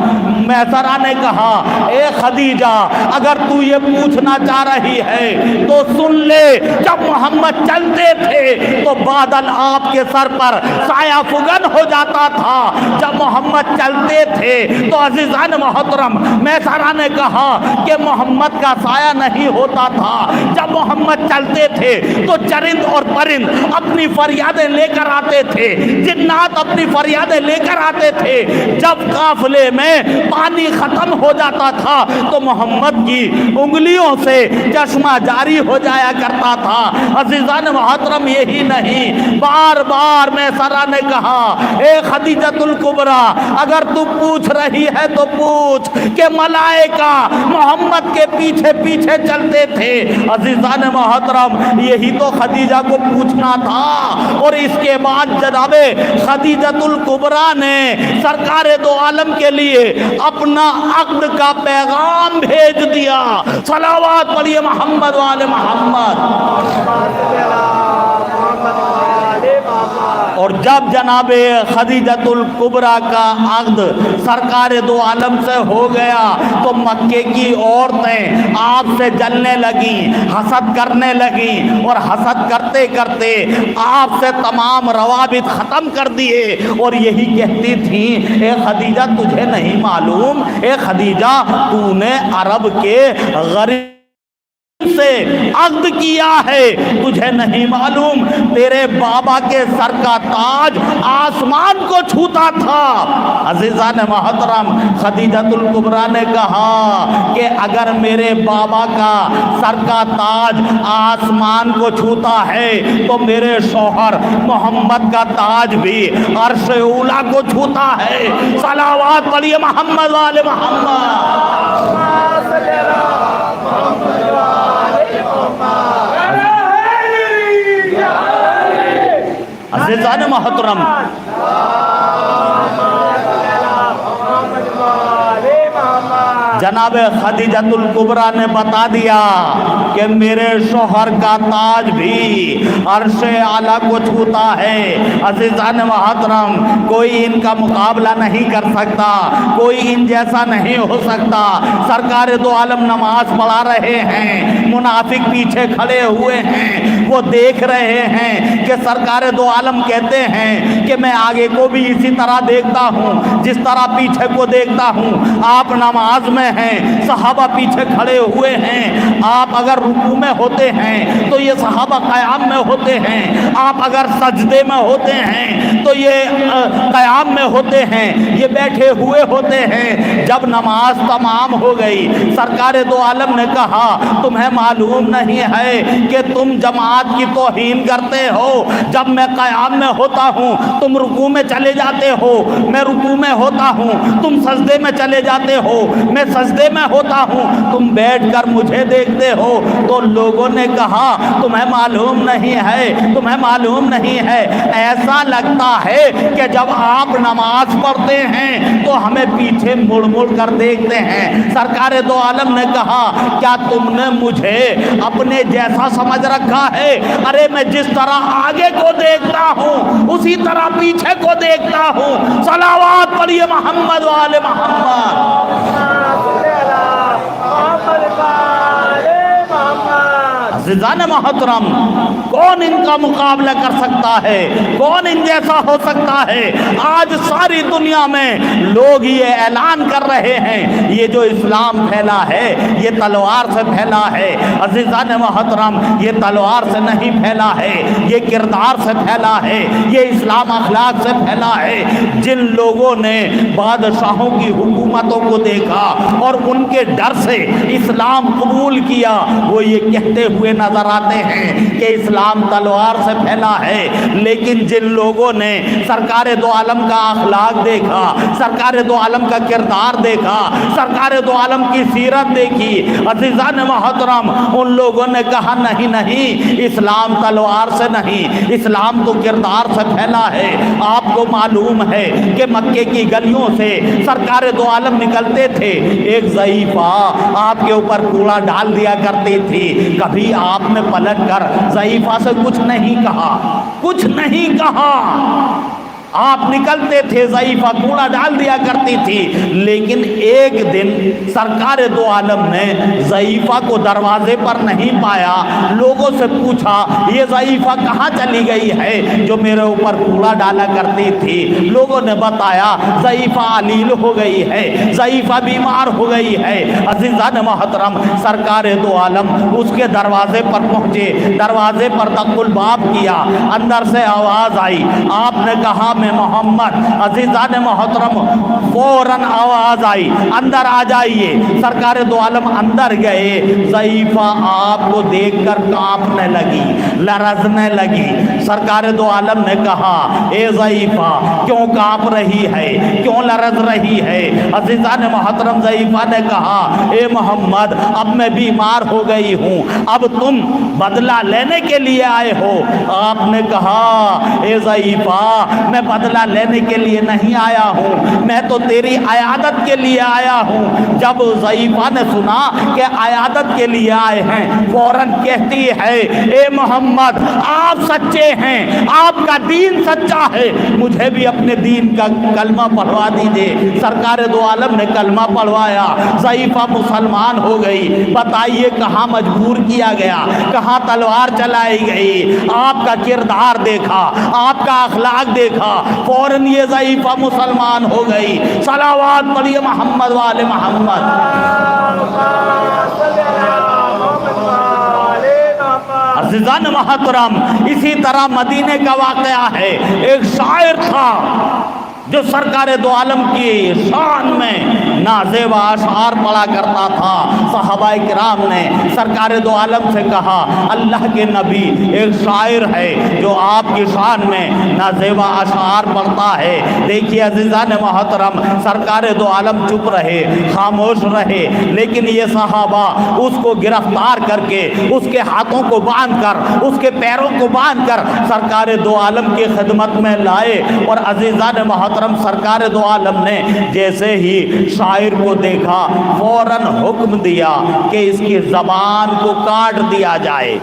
میسرہ نے کہا، اے خدیجہ، اگر تو یہ پوچھنا چاہ رہی ہے تو سن لے، جب محمد چلتے تھے تو بادل آپ کے سر پر سایہ فگن ہو جاتا تھا، جب محمد چلتے تھے تو عزیزان محترم میسرہ نے کہا کہ محمد کا سایہ نہیں ہوتا تھا، جب محمد چلتے تھے تو چرند اور پرند اپنی فریادیں لے کر آتے تھے، جنات اپنی فریادیں لے کر آتے تھے، جب قافلے میں پانی ختم ہو جاتا تھا تو محمد کی انگلیوں سے چشمہ جاری ہو جایا کرتا تھا۔ عزیزان محترم، یہی نہیں، بار بار میسرہ نے کہا، اے خدیجۃ الکبریٰ، اگر تو پوچھ رہی ہے تو پوچھ کہ ملائکہ محمد کے پیچھے پیچھے چلتے تھے۔ عزیزان محترم، یہی تو خدیجہ کو پوچھنا تھا، اور اس کے بعد جناب خدیجۃ الکبریٰ نے سرکار دو عالم کے لیے اپنا عقد کا پیغام بھیج دیا۔ صلوات پڑھیے محمد وآل محمد۔ اور جب جناب خدیجۃ الکبریٰ کا عقد سرکار دو عالم سے ہو گیا تو مکے کی عورتیں آپ سے جلنے لگیں، حسد کرنے لگیں، اور حسد کرتے کرتے آپ سے تمام روابط ختم کر دیے، اور یہی کہتی تھیں، اے خدیجہ تجھے نہیں معلوم، اے خدیجہ تو نے عرب کے غریب سے عقد کیا ہے، تجھے نہیں معلوم تیرے بابا کے سر کا تاج آسمان کو چھوتا تھا۔ عزیزان محترم، خدیجۃ الکبریٰ نے کہا کہ اگر میرے بابا کا سر کا تاج آسمان کو چھوتا ہے تو میرے شوہر محمد کا تاج بھی عرش اولیٰ کو چھوتا ہے۔ صلوات پڑھیے محمد والے محمد۔ عزیزان محترم، جناب خدیجۃ الکبریٰ نے بتا دیا کہ میرے شوہر کا تاج بھی عرش اعلیٰ کو چھوتا ہے۔ عزیزان محترم، کوئی ان کا مقابلہ نہیں کر سکتا، کوئی ان جیسا نہیں ہو سکتا۔ سرکار دو عالم نماز پڑھا رہے ہیں، منافق پیچھے کھڑے ہوئے ہیں، وہ دیکھ رہے ہیں کہ سرکار دو عالم کہتے ہیں کہ میں آگے کو بھی اسی طرح دیکھتا ہوں جس طرح پیچھے کو دیکھتا ہوں۔ آپ نماز میں ہیں، صحابہ پیچھے کھڑے ہوئے ہیں، آپ اگر رکوع میں ہوتے ہیں تو یہ صحابہ قیام میں ہوتے ہیں، آپ اگر سجدے میں ہوتے ہیں تو یہ قیام میں ہوتے ہیں، یہ بیٹھے ہوئے ہوتے ہیں۔ جب نماز تمام ہو گئی، سرکار دو عالم نے کہا، تمہیں معلوم نہیں ہے کہ تم جماعت کی توہین کرتے ہو؟ جب میں قیام میں ہوتا ہوں تم رکوع میں چلے جاتے ہو، میں رکوع میں ہوتا ہوں تم سجدے میں چلے جاتے ہو، میں سجدے میں ہوتا ہوں تم بیٹھ کر مجھے دیکھتے ہو۔ تو لوگوں نے کہا تمہیں معلوم نہیں ہے، تمہیں معلوم نہیں ہے، ایسا لگتا ہے کہ جب آپ نماز پڑھتے ہیں تو ہمیں پیچھے مڑ مڑ کر دیکھتے ہیں۔ سرکار دو عالم نے کہا کیا تم نے مجھے اپنے جیسا سمجھ رکھا ہے؟ ارے میں جس طرح آگے کو دیکھتا ہوں اسی طرح پیچھے کو دیکھتا ہوں۔ صلوات پڑھیے محمد وآل محمد۔ عزیزان محترم، کون ان کا مقابلہ کر سکتا ہے؟ کون ان جیسا ہو سکتا ہے؟ آج ساری دنیا میں لوگ یہ اعلان کر رہے ہیں یہ جو اسلام پھیلا ہے یہ تلوار سے پھیلا ہے۔ عزیزان محترم، یہ تلوار سے نہیں پھیلا ہے، یہ کردار سے پھیلا ہے، یہ اسلام اخلاق سے پھیلا ہے۔ جن لوگوں نے بادشاہوں کی حکومتوں کو دیکھا اور ان کے ڈر سے اسلام قبول کیا وہ یہ کہتے ہوئے نظر آتے ہیں کہ اسلام تلوار سے پھیلا ہے، لیکن جن لوگوں نے سرکار دو عالم کا اخلاق دیکھا، سرکار دو عالم کا کردار دیکھا، سرکار دو عالم کی سیرت دیکھی، عزیزان محترم، ان لوگوں نے کہا نہیں نہیں، اسلام تلوار سے نہیں، اسلام تو کردار سے پھیلا ہے۔ آپ کو معلوم ہے کہ مکے کی گلیوں سے سرکار دو عالم نکلتے تھے، ایک ضعیفہ آپ کے اوپر کوڑا ڈال دیا کرتی تھی، کبھی آپ نے پلٹ کر ضعیفہ سے کچھ نہیں کہا، کچھ نہیں کہا۔ آپ نکلتے تھے، ضعیفہ کوڑا ڈال دیا کرتی تھی، لیکن ایک دن سرکار دو عالم نے ضعیفہ کو دروازے پر نہیں پایا، لوگوں سے پوچھا یہ ضعیفہ کہاں چلی گئی ہے جو میرے اوپر کوڑا ڈالا کرتی تھی؟ لوگوں نے بتایا ضعیفہ علیل ہو گئی ہے، ضعیفہ بیمار ہو گئی ہے۔ عزیزان محترم، سرکار دو عالم اس کے دروازے پر پہنچے، دروازے پر دق الباب کیا، اندر سے آواز آئی، آپ نے کہا میں محمد۔ عزیزان محترم، فوراً آواز آئی اندر آ جائیے۔ سرکار دو عالم اندر گئے، ضعیفہ آپ کو دیکھ کر کانپنے لگی، لرزنے لگی۔ سرکار دو عالم نے کہا اے ضعیفہ کیوں کانپ رہی ہے، کیوں لرز رہی ہے؟ عزیزان محترم، ضعیفہ نے کہا اے محمد اب میں بیمار ہو گئی ہوں، اب تم بدلہ لینے کے لیے آئے ہو۔ آپ نے کہا اے ضعیفہ میں بدلہ لینے کے لیے نہیں آیا ہوں، میں تو تیری عیادت کے لیے آیا ہوں۔ جب ضعیفہ نے سنا کہ عیادت کے لیے آئے ہیں، فوراً کہتی ہے اے محمد آپ سچے ہیں، آپ کا دین سچا ہے، مجھے بھی اپنے دین کا کلمہ پڑھوا دیجئے۔ سرکار دو عالم نے کلمہ پڑھوایا، ضعیفہ مسلمان ہو گئی۔ بتائیے کہاں مجبور کیا گیا، کہاں تلوار چلائی گئی؟ آپ کا کردار دیکھا، آپ کا اخلاق دیکھا، فوراً یہ ضعیفہ مسلمان ہو گئی۔ صلوات پڑھیے محمد والے محمد۔ عزیزان محترم، اسی طرح مدینے کا واقعہ ہے۔ ایک شاعر تھا جو سرکار دو عالم کی شان میں نازیب اشعار پڑھا کرتا تھا۔ صحابہ کرام نے سرکار دو عالم سے کہا اللہ کے نبی ایک شاعر ہے جو آپ کی شان میں نازیب اشعار پڑھتا ہے۔ دیکھیے عزیزان محترم، سرکار دو عالم چپ رہے، خاموش رہے، لیکن یہ صحابہ اس کو گرفتار کر کے، اس کے ہاتھوں کو باندھ کر، اس کے پیروں کو باندھ کر سرکار دو عالم کی خدمت میں لائے۔ اور عزیزان محترم، سرکار دو عالم نے جیسے ہی شاعر کو دیکھا فوراً حکم دیا کہ اس کی زبان کو کاٹ دیا جائے۔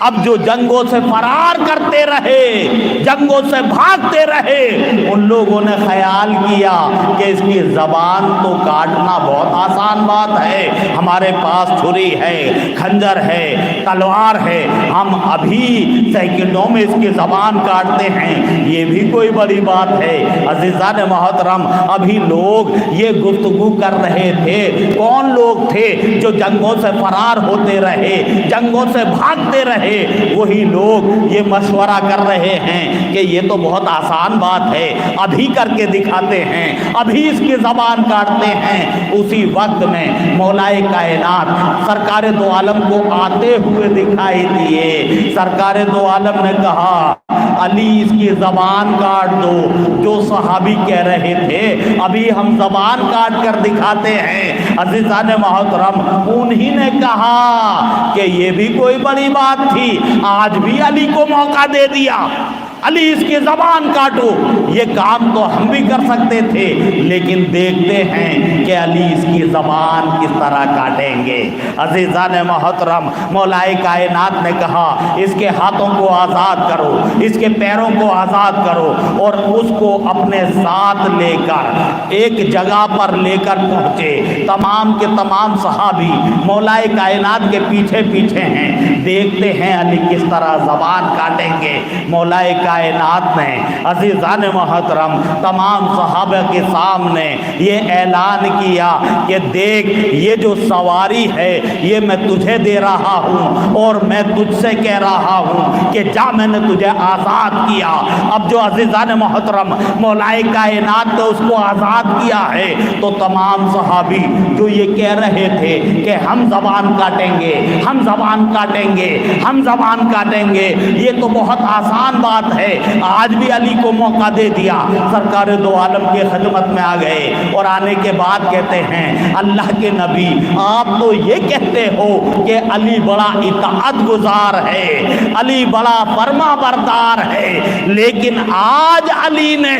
اب جو جنگوں سے فرار کرتے رہے، جنگوں سے بھاگتے رہے، ان لوگوں نے خیال کیا کہ اس کی زبان تو کاٹنا بہت آسان بات ہے، ہمارے پاس چھری ہے، خنجر ہے، تلوار ہے، ہم ابھی سیکنڈوں میں اس کی زبان کاٹتے ہیں، یہ بھی کوئی بڑی بات ہے۔ عزیزان محترم، ابھی لوگ یہ گفتگو کر رہے تھے، کون لوگ تھے جو جنگوں سے فرار ہوتے رہے، جنگوں سے بھاگتے رہے، رہے وہی لوگ یہ مشورہ کر رہے ہیں کہ یہ تو بہت آسان بات ہے، ابھی کر کے دکھاتے ہیں، ابھی اس کی زبان کاٹتے ہیں۔ اسی وقت میں مولائے کائنات سرکار دو عالم کو آتے ہوئے دکھائی دیے۔ سرکار دو عالم نے کہا علی اس کی زبان کاٹ دو۔ جو صحابی کہہ رہے تھے ابھی ہم زبان کاٹ کر دکھاتے ہیں، عزیزان محترم انہی نے کہا کہ یہ بھی کوئی بڑی بات تھی، آج بھی علی کو موقع دے دیا، علی اس کی زبان کاٹو۔ یہ کام تو ہم بھی کر سکتے تھے، لیکن دیکھتے ہیں کہ علی اس کی زبان کس طرح کاٹیں گے۔ عزیزان محترم مولائے کائنات نے کہا اس کے ہاتھوں کو آزاد کرو، اس کے پیروں کو آزاد کرو، اور اس کو اپنے ساتھ لے کر ایک جگہ پر لے کر پہنچے۔ تمام کے تمام صحابی مولائے کائنات کے پیچھے پیچھے ہیں، دیکھتے ہیں علی کس طرح زبان کاٹیں گے۔ مولائے کائنات نے عزیزان محترم تمام صحابہ کے سامنے یہ اعلان کیا کہ دیکھ یہ جو سواری ہے یہ میں تجھے دے رہا ہوں، اور میں تجھ سے کہہ رہا ہوں کہ جا میں نے تجھے آزاد کیا۔ اب جو عزیزان محترم مولائے کائنات نے اس کو آزاد کیا ہے، تو تمام صحابی جو یہ کہہ رہے تھے کہ ہم زبان کاٹیں گے، ہم زبان کاٹیں گے، ہم زبان کاٹیں گے، یہ تو بہت آسان بات ہے، آج بھی علی کو موقع دے دیا۔ سرکار دو عالم کے خدمت میں آ گئے، اور آنے کے بعد کہتے ہیں اللہ کے نبی آپ تو یہ کہتے ہو کہ علی بڑا اطاعت گزار ہے، علی بڑا فرما بردار ہے، لیکن آج علی نے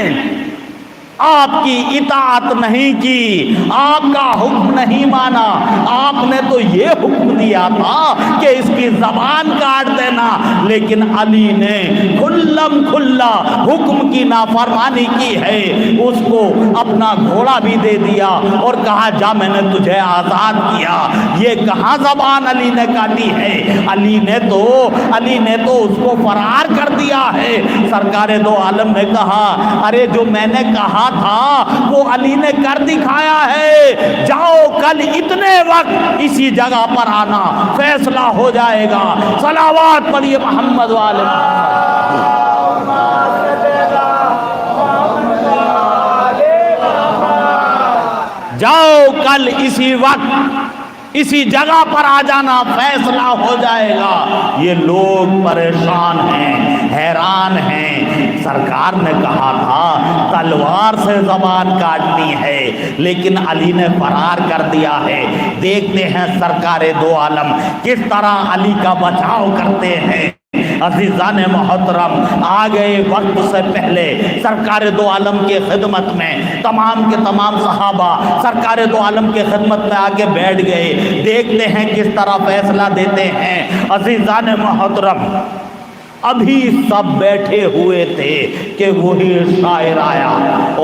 آپ کی اطاعت نہیں کی، آپ کا حکم نہیں مانا، آپ نے تو یہ حکم دیا تھا کہ اس کی زبان کاٹ دینا، لیکن علی نے کھلم کھلا حکم کی نافرمانی کی ہے، اس کو اپنا گھوڑا بھی دے دیا اور کہا جا میں نے تجھے آزاد کیا۔ یہ کہاں زبان علی نے کاٹی ہے؟ علی نے تو اس کو فرار کر دیا ہے۔ سرکار دو عالم نے کہا ارے جو میں نے کہا تھا وہ علی نے کر دکھایا ہے، جاؤ کل اتنے وقت اسی جگہ پر آنا، فیصلہ ہو جائے گا۔ صلوات پڑھیے محمد والے جاؤ کل اسی وقت اسی جگہ پر آ جانا، فیصلہ ہو جائے گا۔ یہ لوگ پریشان ہیں، حیران ہیں۔ سرکار نے کہا تھا تلوار سے زبان کاٹنی ہے، لیکن علی نے فرار کر دیا ہے۔ دیکھتے ہیں سرکار دو عالم کس طرح علی کا بچاؤ کرتے ہیں۔ عزیزان محترم آ گئے وقت سے پہلے سرکار دو عالم کے خدمت میں، تمام کے تمام صحابہ سرکار دو عالم کے خدمت میں آ کے بیٹھ گئے۔ دیکھتے ہیں کس طرح فیصلہ دیتے ہیں۔ عزیزان محترم ابھی سب بیٹھے ہوئے تھے کہ وہی شاعر آیا،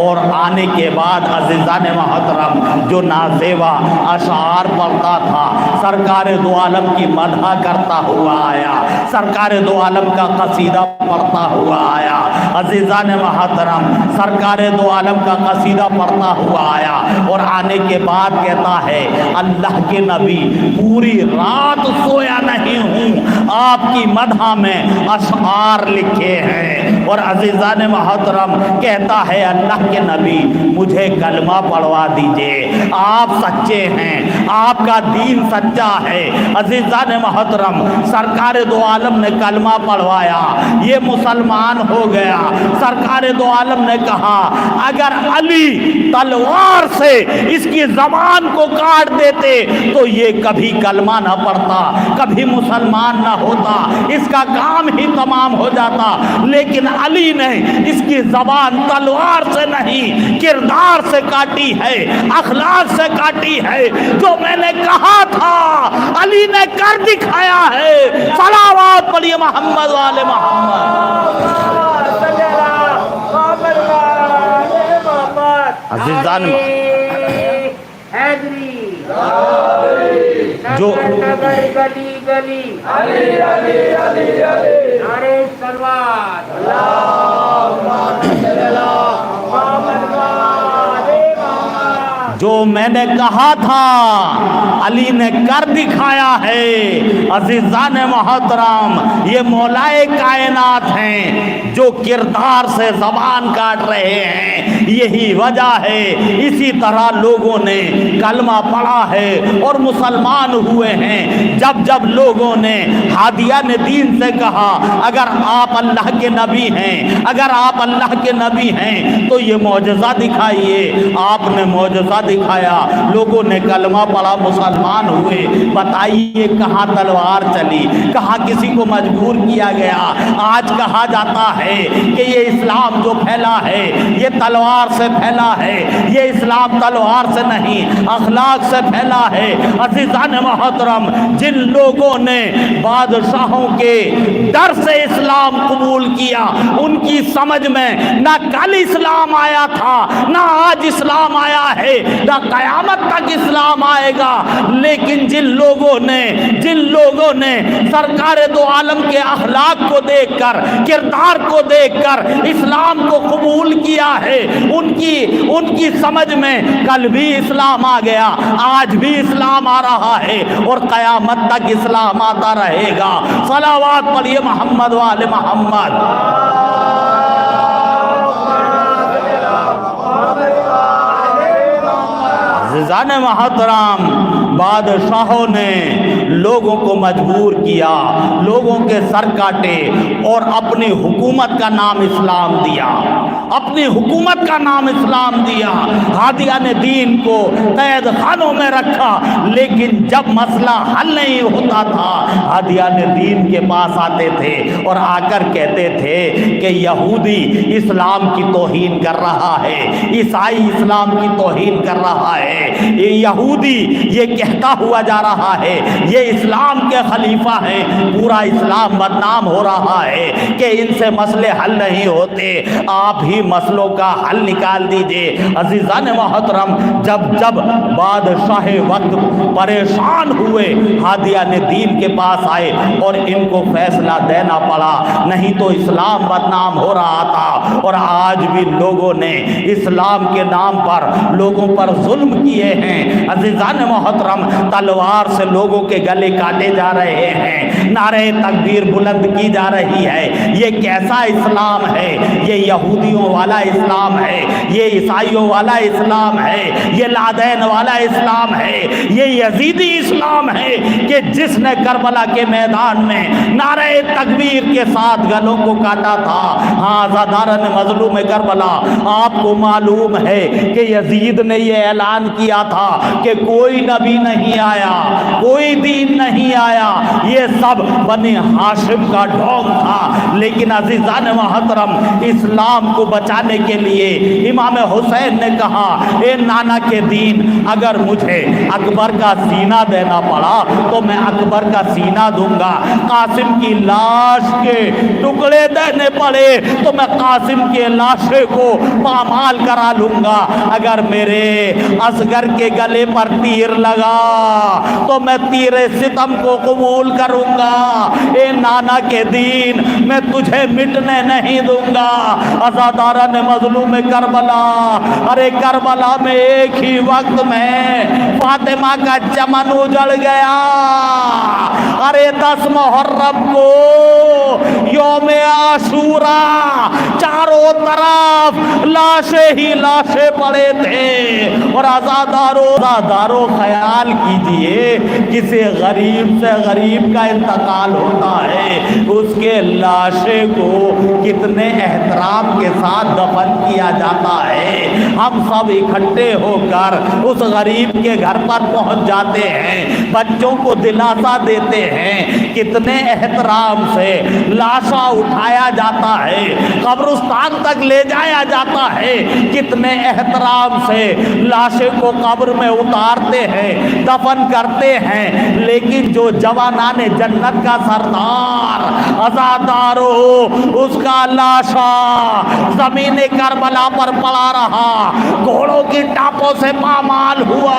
اور آنے کے بعد عزیزان محترم جو نازیبا اشعار پڑھتا تھا سرکار دو عالم کی مدح کرتا ہوا آیا، سرکار دو عالم کا قصیدہ پڑھتا ہوا آیا۔ عزیزان محترم سرکار دو عالم کا قصیدہ پڑھتا ہوا آیا، اور آنے کے بعد کہتا ہے اللہ کے نبی پوری رات سویا نہیں ہوں، آپ کی مدح میں اشعار لکھے ہیں۔ اور عزیزان محترم کہتا ہے اللہ کے نبی مجھے کلمہ پڑھوا دیجئے، آپ سچے ہیں، آپ کا دین سچا ہے۔ عزیزان محترم سرکار دو عالم نے کلمہ پڑھوایا، یہ مسلمان ہو گیا۔ سرکار دو عالم نے کہا اگر علی تلوار سے اس کی زبان کو کاٹ دیتے تو یہ کبھی کلمہ نہ پڑھتا، کبھی مسلمان نہ ہوتا، اس کا کام ہی تمام ہو جاتا، لیکن علی نے اس کی زبان تلوار سے نہیں کردار سے کاٹی ہے، اخلاق سے کاٹی ہے۔ جو میں نے کہا تھا علی نے کر دکھایا ہے۔ صلوات پڑھیے محمد والے محمد۔ عزیزان جو
گلی گلی علی علی علی علی نعرے سلوات
جو میں نے کہا تھا علی نے کر دکھایا ہے۔ عزیزان محترم، یہ مولائے کائنات ہیں جو کردار سے زبان کاٹ رہے ہیں، یہی وجہ ہے۔ اسی طرح لوگوں نے کلمہ پڑھا ہے اور مسلمان ہوئے ہیں۔ جب جب لوگوں نے ہادیان دین سے کہا اگر آپ اللہ کے نبی ہیں، اگر آپ اللہ کے نبی ہیں تو یہ معجزہ دکھائیے، آپ نے معجزہ دکھایا، لوگوں نے کلمہ پڑھا، مسلمان ہوئے۔ بتائیے کہاں تلوار چلی، کہاں کسی کو مجبور کیا گیا؟ آج کہا جاتا ہے کہ یہ اسلام جو پھیلا ہے یہ تلوار سے پھیلا ہے۔ یہ اسلام تلوار سے نہیں، اخلاق سے پھیلا ہے۔ عزیزان محترم، جن لوگوں نے بادشاہوں کے ڈر سے اسلام قبول کیا، ان کی سمجھ میں نہ کل اسلام آیا تھا، نہ آج اسلام آیا ہے، نہ قیامت تک اسلام آئے گا۔ لیکن جن لوگوں نے سرکار دو عالم کے اخلاق کو دیکھ کر، کردار کو دیکھ کر اسلام کو قبول کیا ہے، ان کی سمجھ میں کل بھی اسلام آ گیا، آج بھی اسلام آ رہا ہے اور قیامت تک اسلام آتا رہے گا۔ صلوات پڑھیے محمد وآل محمد۔ عزیزان محترم، بادشاہوں نے لوگوں کو مجبور کیا، لوگوں کے سر کاٹے اور اپنی حکومت کا نام اسلام دیا، اپنی حکومت کا نام اسلام دیا۔ ہادیان دین کو قید خانوں میں رکھا، لیکن جب مسئلہ حل نہیں ہوتا تھا ہادیان دین کے پاس آتے تھے اور آ کر کہتے تھے کہ یہودی اسلام کی توہین کر رہا ہے، عیسائی اسلام کی توہین کر رہا ہے، یہ یہودی یہ کہتا ہوا جا رہا ہے یہ اسلام کے خلیفہ ہیں، پورا اسلام بدنام ہو رہا ہے کہ ان سے مسئلے حل نہیں ہوتے، آپ ہی مسئلوں کا حل نکال دیجئے۔ عزیزان محترم، جب بادشاہ وقت پریشان ہوئے، ہادیان دین کے پاس آئے اور ان کو فیصلہ دینا پڑا، نہیں تو اسلام بدنام ہو رہا تھا۔ اور آج بھی لوگوں نے اسلام کے نام پر لوگوں پر ظلم کیے ہیں۔ عزیزان محترم، تلوار سے لوگوں کے گلے کاٹے جا رہے ہیں، نعرہ تکبیر بلند کی جا رہی ہے۔ یہ کیسا اسلام ہے؟ یہ یہودیوں والا اسلام ہے، یہ عیسائیوں والا اسلام ہے، یہ لادین والا اسلام ہے، یہ یزیدی اسلام ہے کہ جس نے کربلا کے میدان میں نعرہ تکبیر کے ساتھ گلوں کو کاٹا تھا۔ ہاں عزاداران مظلوم کربلا، آپ کو معلوم ہے کہ یزید نے یہ اعلان کیا تھا کہ کوئی نبی نہیں آیا، کوئی دین نہیں آیا، یہ سب بنی ہاشم کا ڈھونگ تھا۔ لیکن عزیزان محترم، اسلام کو بچانے کے لیے امام حسین نے کہا اے نانا کے دین، اگر مجھے اکبر کا سینہ دینا پڑا تو میں اکبر کا سینہ دوں گا، قاسم کی لاش کے ٹکڑے دینے پڑے تو میں قاسم کے لاشے کو پامال کرا لوں گا، اگر میرے اصغر کے گلے پر تیر لگا تو میں تیر ستم کو قبول کروں گا۔ اے نانا کے دین، میں تجھے مٹنے نہیں دوں گا۔ عزاداران مظلوم کربلا، ارے کربلا میں ایک ہی وقت میں فاطمہ کا چمن اجڑ گیا۔ ارے 10 محرم کو یوم عاشوراء، چاروں طرف لاشیں ہی لاشیں پڑے تھے۔ اور عزاداروں خیال کیجئے، کسی غریب سے غریب کا انتقال ہوتا ہے، اس کے لاشے کو کتنے احترام کے ساتھ دفن کیا جاتا ہے۔ ہم سب اکٹھے ہو کر اس غریب کے گھر پر پہنچ جاتے ہیں، بچوں کو دلاسا دیتے ہیں، کتنے احترام سے لاشا اٹھایا جاتا ہے، قبرستان تک لے جایا جاتا ہے، کتنے احترام سے لاشے کو قبر میں اتارتے ہیں، دفن کرتے ہیں۔ لیکن جو جوانان جنت کا سردار عزادارو، اس کا لاشا زمین کربلا پر پڑا رہا، گھوڑوں کی ٹاپوں سے پامال ہوا۔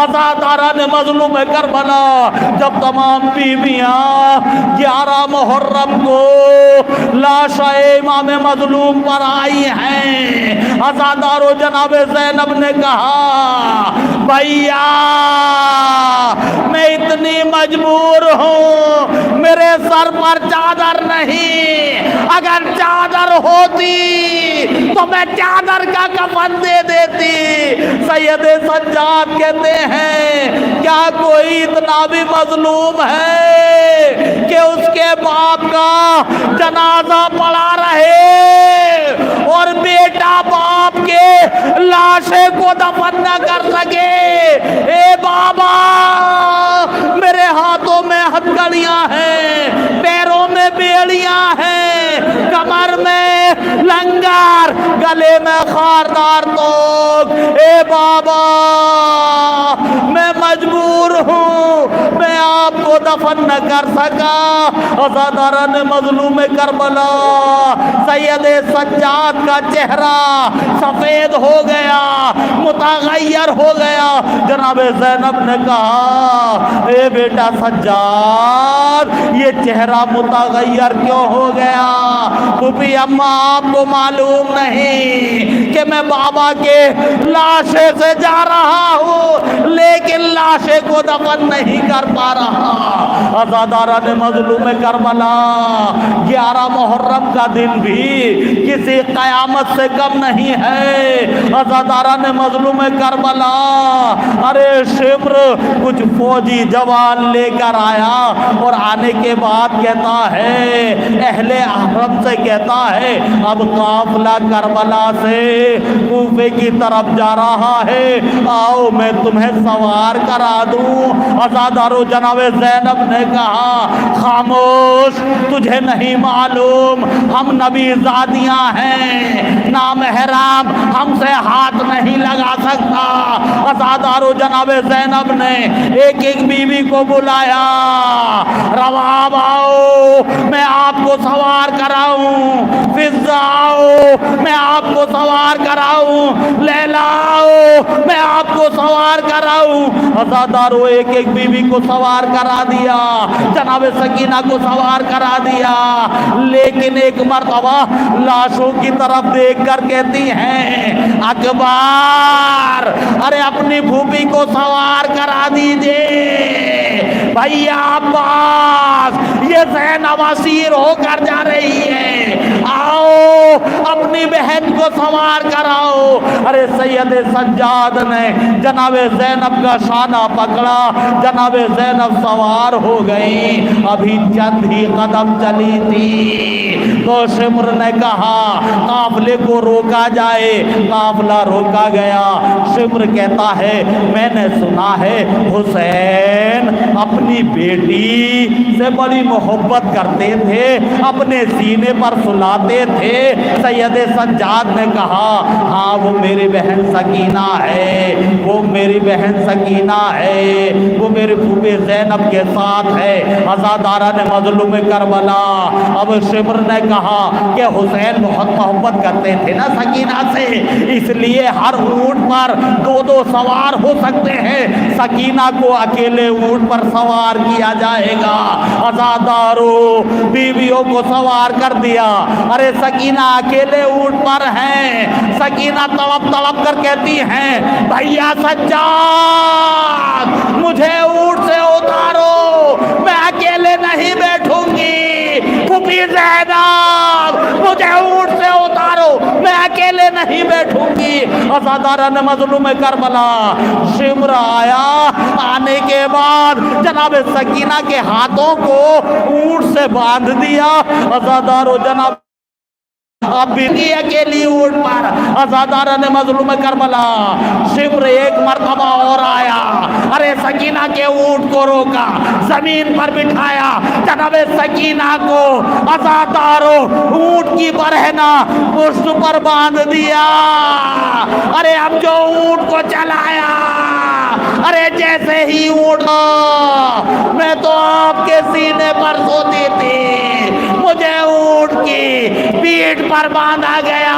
عزاداران مظلوم کربلا جب تمام بیویاں 11 محرم کو لاش امام مظلوم پر آئی ہیں، عزادارو جناب زینب نے کہا بھیا میں اتنی مجبور ہوں، میرے سر پر چادر نہیں، اگر چادر ہوتی تو میں چادر کا کفن دے دیتی۔ سید سجاد کہتے ہیں کیا کوئی اتنا بھی مظلوم ہے کہ اس کے باپ کا جنازہ پڑا رہے اور بیٹا باپ کے لاشے کو دفن نہ کر سکے؟ اے بابا میرے ہاتھوں میں ہتھکڑیاں ہیں، پیروں میں بیڑیاں ہیں، کمر میں لنگر، گلے میں خاردار توق، اے بابا میں مجبور ہوں، میں آپ کو دفن نہ کر سکا۔ عزاداران مظلوم کربلا سید سجاد کا چہرہ سفید ہو گیا، متغیر ہو گیا۔ جناب زینب نے کہا اے بیٹا سجاد یہ چہرہ متغیر کیوں ہو گیا؟ پھوپھی اماں آپ کو معلوم نہیں کہ میں بابا کے لاشے سے جا رہا ہوں لیکن لاشے کو دفن نہیں کر پا رہا۔ عزاداران مظلوم کربلا 11 محرم کا دن بھی کسی قیامت سے کم نہیں ہے۔ عزاداران مظلوم کربلا ارے شمر کچھ فوجی جوان لے کر آیا اور آنے کے بعد کہتا ہے اہل حرم سے کہتا ہے اب قافلہ کربلا سے کوفے کی طرف جا رہا ہے، آؤ میں تمہیں سوار کرا دوں۔ عزادارو جناب زینب نے کہا خاموش، تجھے نہیں معلوم ہم نبی زادیاں ہیں، نامحرم ہم سے ہاتھ نہیں لگا سکتا۔ عزادارو جناب زینب نے ایک ایک بیوی کو بلایا، رواب آؤ میں آپ کو سوار کراؤں، فضہ آؤ میں آپ کو سوار کراؤں، لیلا آؤ میں آپ کو سوار کراؤں۔ عزادارو ایک ایک بیوی کو سوار کرا دیا، جناب سکینہ کو سوار کرا دیا، لیکن ایک مرتبہ لاشوں کی طرف دیکھ کر کہتی ہیں اکبر ارے اپنی پھوپھی کو سوار کرا دیجئے، بھیا عباس یہ زینب اسیر ہو کر جا رہی ہے، آؤ اپنی بہن کو سوار کراؤ۔ ارے سید سجاد نے جناب زینب کا شانہ پکڑا، جناب زینب سوار ہو گئی، ابھی چند ہی قدم چلی تھی تو شمر نے کہا قافلے کو روکا جائے، قافلہ روکا گیا۔ شمر کہتا ہے میں نے سنا ہے حسین اپنی بیٹی سے بڑی محبت کرتے تھے، اپنے سینے پر سلاتے تھے۔ سید سجاد نے کہا ہاں وہ میری بہن سکینہ ہے، وہ میری بہن سکینہ ہے، وہ میری پھوپھی زینب کے ساتھ ہے۔ عزاداران مظلوم کربلا اب شمر نے کہا کہ حسین بہت محبت کرتے تھے نا سکینہ سے، اس لیے ہر اونٹ پر 2 سوار ہو سکتے ہیں، سکینہ کو اکیلے اونٹ پر سوار کیا جائے گا۔ عزادارو بیویوں کو سوار کر دیا، ارے سکینہ اکیلے اونٹ پر ہیں، سکینہ تڑپ تڑپ کر کہتی ہیں بھیا سجاد مجھے اونٹ سے اتارو، میں اکیلے نہیں بیٹھوں گی، پھوپھی زینب مجھے اونٹ سے اتارو، میں اکیلے نہیں بیٹھوں گی۔ عزاداران مظلوم کربلا شمر آیا، آنے کے بعد جناب سکینہ کے ہاتھوں کو اونٹ سے باندھ دیا۔ عزادارو جناب اب بھی اکیلی اونٹ پر عزاداران مظلوم کربلا شمر ایک مرتبہ اور آیا، ارے سکینہ کے اونٹ کو روکا، زمین پر بٹھایا، جناب سکینہ کو عزادارو اونٹ کی برہنہ پشت پر باندھ دیا۔ ارے اب جو اونٹ کو چلایا، ارے جیسے ہی اونٹ میں تو آپ کے سینے پر سوتی تھی، مجھے اونٹ کی پیٹھ پر باندھا گیا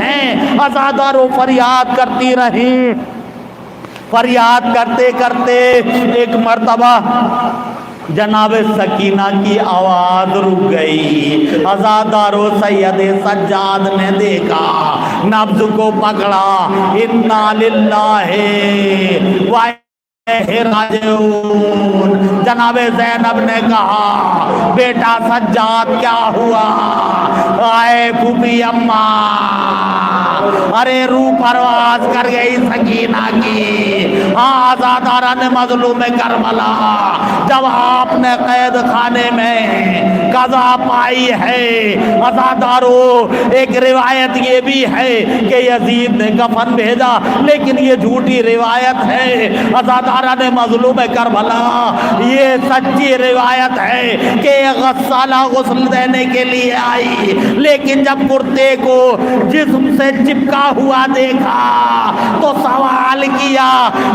ہیں؟ عزاداروں فریاد کرتی رہیں۔ فریاد کرتے کرتے ایک مرتبہ جناب سکینہ کی آواز رک گئی۔ عزادارو سید سجاد نے دیکھا، نبض کو پکڑا، انا للہ و راجعون۔ جناب زینب نے کہا بیٹا سجاد کیا ہوا؟ آئے پھوپھی اماں، ارے روح پرواز کر گئی سکینہ کی۔ آزادارہ نے مظلوم کربلا جب آپ نے قید خانے میں قضا پائی ہے، عزادارو ایک روایت یہ بھی ہے کہ یزید نے کفن بھیجا، لیکن یہ جھوٹی روایت ہے۔ عزادارہ نے مظلوم کربلا یہ سچی روایت ہے کہ غسالہ غسل دینے کے لیے آئی، لیکن جب کرتے کو جسم سے چپکا ہوا دیکھا تو سوال کیا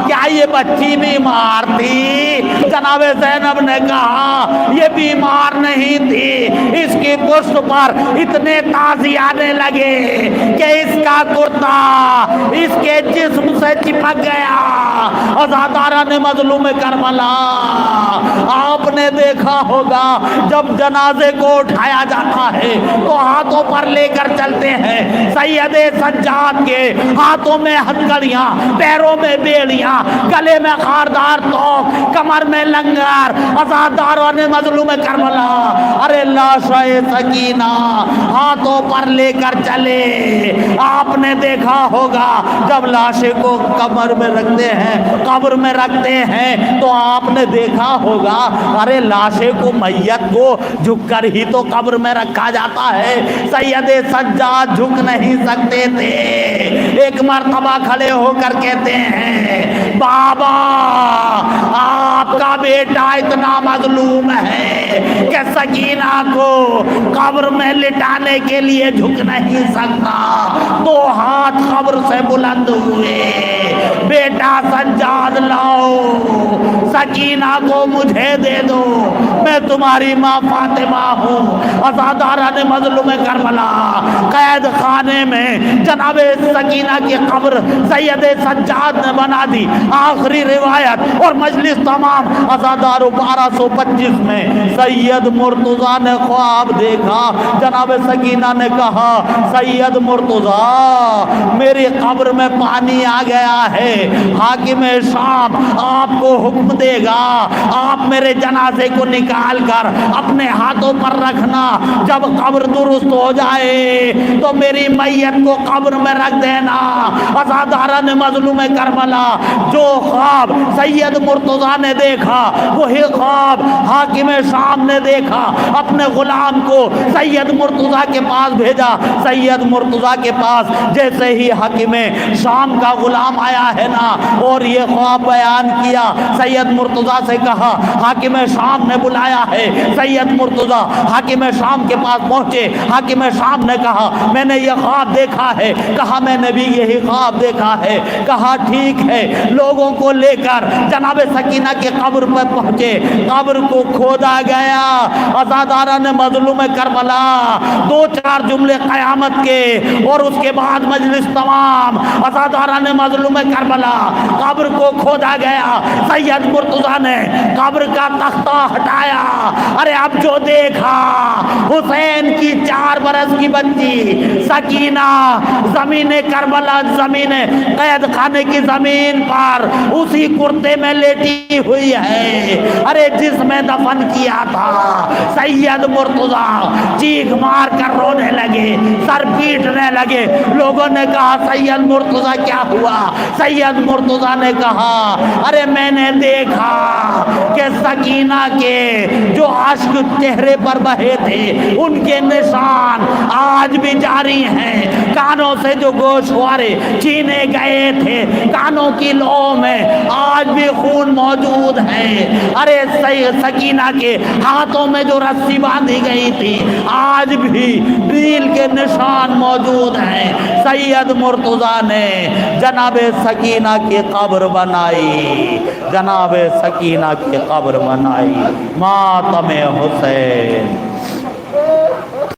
کیا یہ بچی بیمار تھی؟ جناب زینب نے کہا یہ بیمار نہیں تھی، اس کی پشت پر اتنے تازی آنے لگے کہ اس کا کرتا اس کے جسم سے چپک گیا۔ عزادارہ نے مظلوم کربلا آپ نے دیکھا ہوگا جب جنازے کو اٹھایا جاتا ہے تو ہاتھوں پر لے کر چلتے ہیں۔ سید سجاد کے ہاتھوں میں ہتھکڑیاں، پیروں میں بیڑیاں، گلے میں خاردار توق، کمر میں لنگر۔ عزاداروں نے مظلوم کربلا ارے لاشِ سکینہ ہاتھوں پر لے کر چلے۔ آپ نے دیکھا ہوگا جب لاشے کو قبر میں رکھتے ہیں، قبر میں رکھتے ہیں تو آپ نے دیکھا ہوگا ارے لاشے کو، میت کو جھک کر ہی تو قبر میں رکھا جاتا ہے۔ سید سجاد جھک نہیں سکتے تھے، ایک مرتبہ کھڑے ہو کر کہتے ہیں بابا آپ کا بیٹا اتنا مظلوم ہے کہ سکینہ کو قبر میں لٹانے کے لیے جھک نہیں سکتا۔ دو ہاتھ قبر سے بلند ہوئے، بیٹا سجاد لاؤ، سکینہ کو مجھے دے دو، میں تمہاری ماں فاطمہ ہوں۔ عزادارہ نے مظلوم کربلا قید خانے میں جناب سکینہ کی قبر سید سجاد نے بنا دی۔ آخری روایت اور مجلس تمام۔ عزادارو 1225 میں سید مرتضیٰ نے خواب دیکھا۔ جناب سکینہ نے کہا سید مرتضیٰ میری قبر میں پانی آ گیا ہے، حاکم شام آپ کو حکم دے گا آپ میرے جنازے کو نکال کر اپنے ہاتھوں پر رکھنا، جب قبر درست ہو جائے تو میری میت کو قبر میں رکھ دینا۔ عزادارہ نے مظلوم کربلا جو خواب سید مرتضیٰ نے دیکھا وہی خواب حاکم شام نے دیکھا، اپنے غلام کو سید مرتضیٰ کے پاس بھیجا۔ سید مرتضیٰ کے پاس جیسے ہی حاکم شام کا غلام آیا ہے نا اور یہ خواب بیان کیا، سید مرتضیٰ سے کہا حاکم شام نے بلایا ہے۔ سید مرتضیٰ حاکم شام کے پاس پہنچے، حاکم شام نے کہا میں نے یہ خواب دیکھا ہے، کہا میں نے بھی یہی خواب دیکھا ہے، کہا ٹھیک ہے، لوگوں کو لے کر جناب سکینہ کے قبر پر پہنچے، قبر کو کھودا گیا۔ عزادارہ نے مظلوم کربلا دو چار جملے قیامت کے اور اس کے بعد مجلس تمام۔ عزادارہ نے مظلوم کربلا قبر کو کھودا گیا، سید مرتضیٰ نے قبر کا تختہ ہٹایا، ارے اب جو دیکھا حسین کی 4 برس کی بچی سکینہ زمین کربلا، زمین قید خانے کی زمین پر اسی کرتے میں لیٹی ہوئی ہے، ارے جس میں دفن کیا تھا۔ سید مرتضیٰ چیخ مار کر رونے لگے، سر پیٹنے لگے۔ لوگوں نے کہا سید مرتضیٰ کیا ہوا؟ سید مرتضیٰ نے کہا ارے میں نے دیکھا کہ سکینہ کے جو اشک چہرے پر بہے تھے ان کے نشان آج بھی جاری ہیں، کانوں سے جو گوشوارے چھینے گئے تھے کانوں کی لو میں آج بھی خون موجود ہے، ارے سکینہ کے ہاتھوں میں جو رسی باندھی گئی تھی آج بھی نیل کے نشان موجود ہیں۔ سید مرتضیٰ نے جناب سکینہ کی قبر بنائی، جناب سکینہ کی قبر بنائی، ماتم حسین۔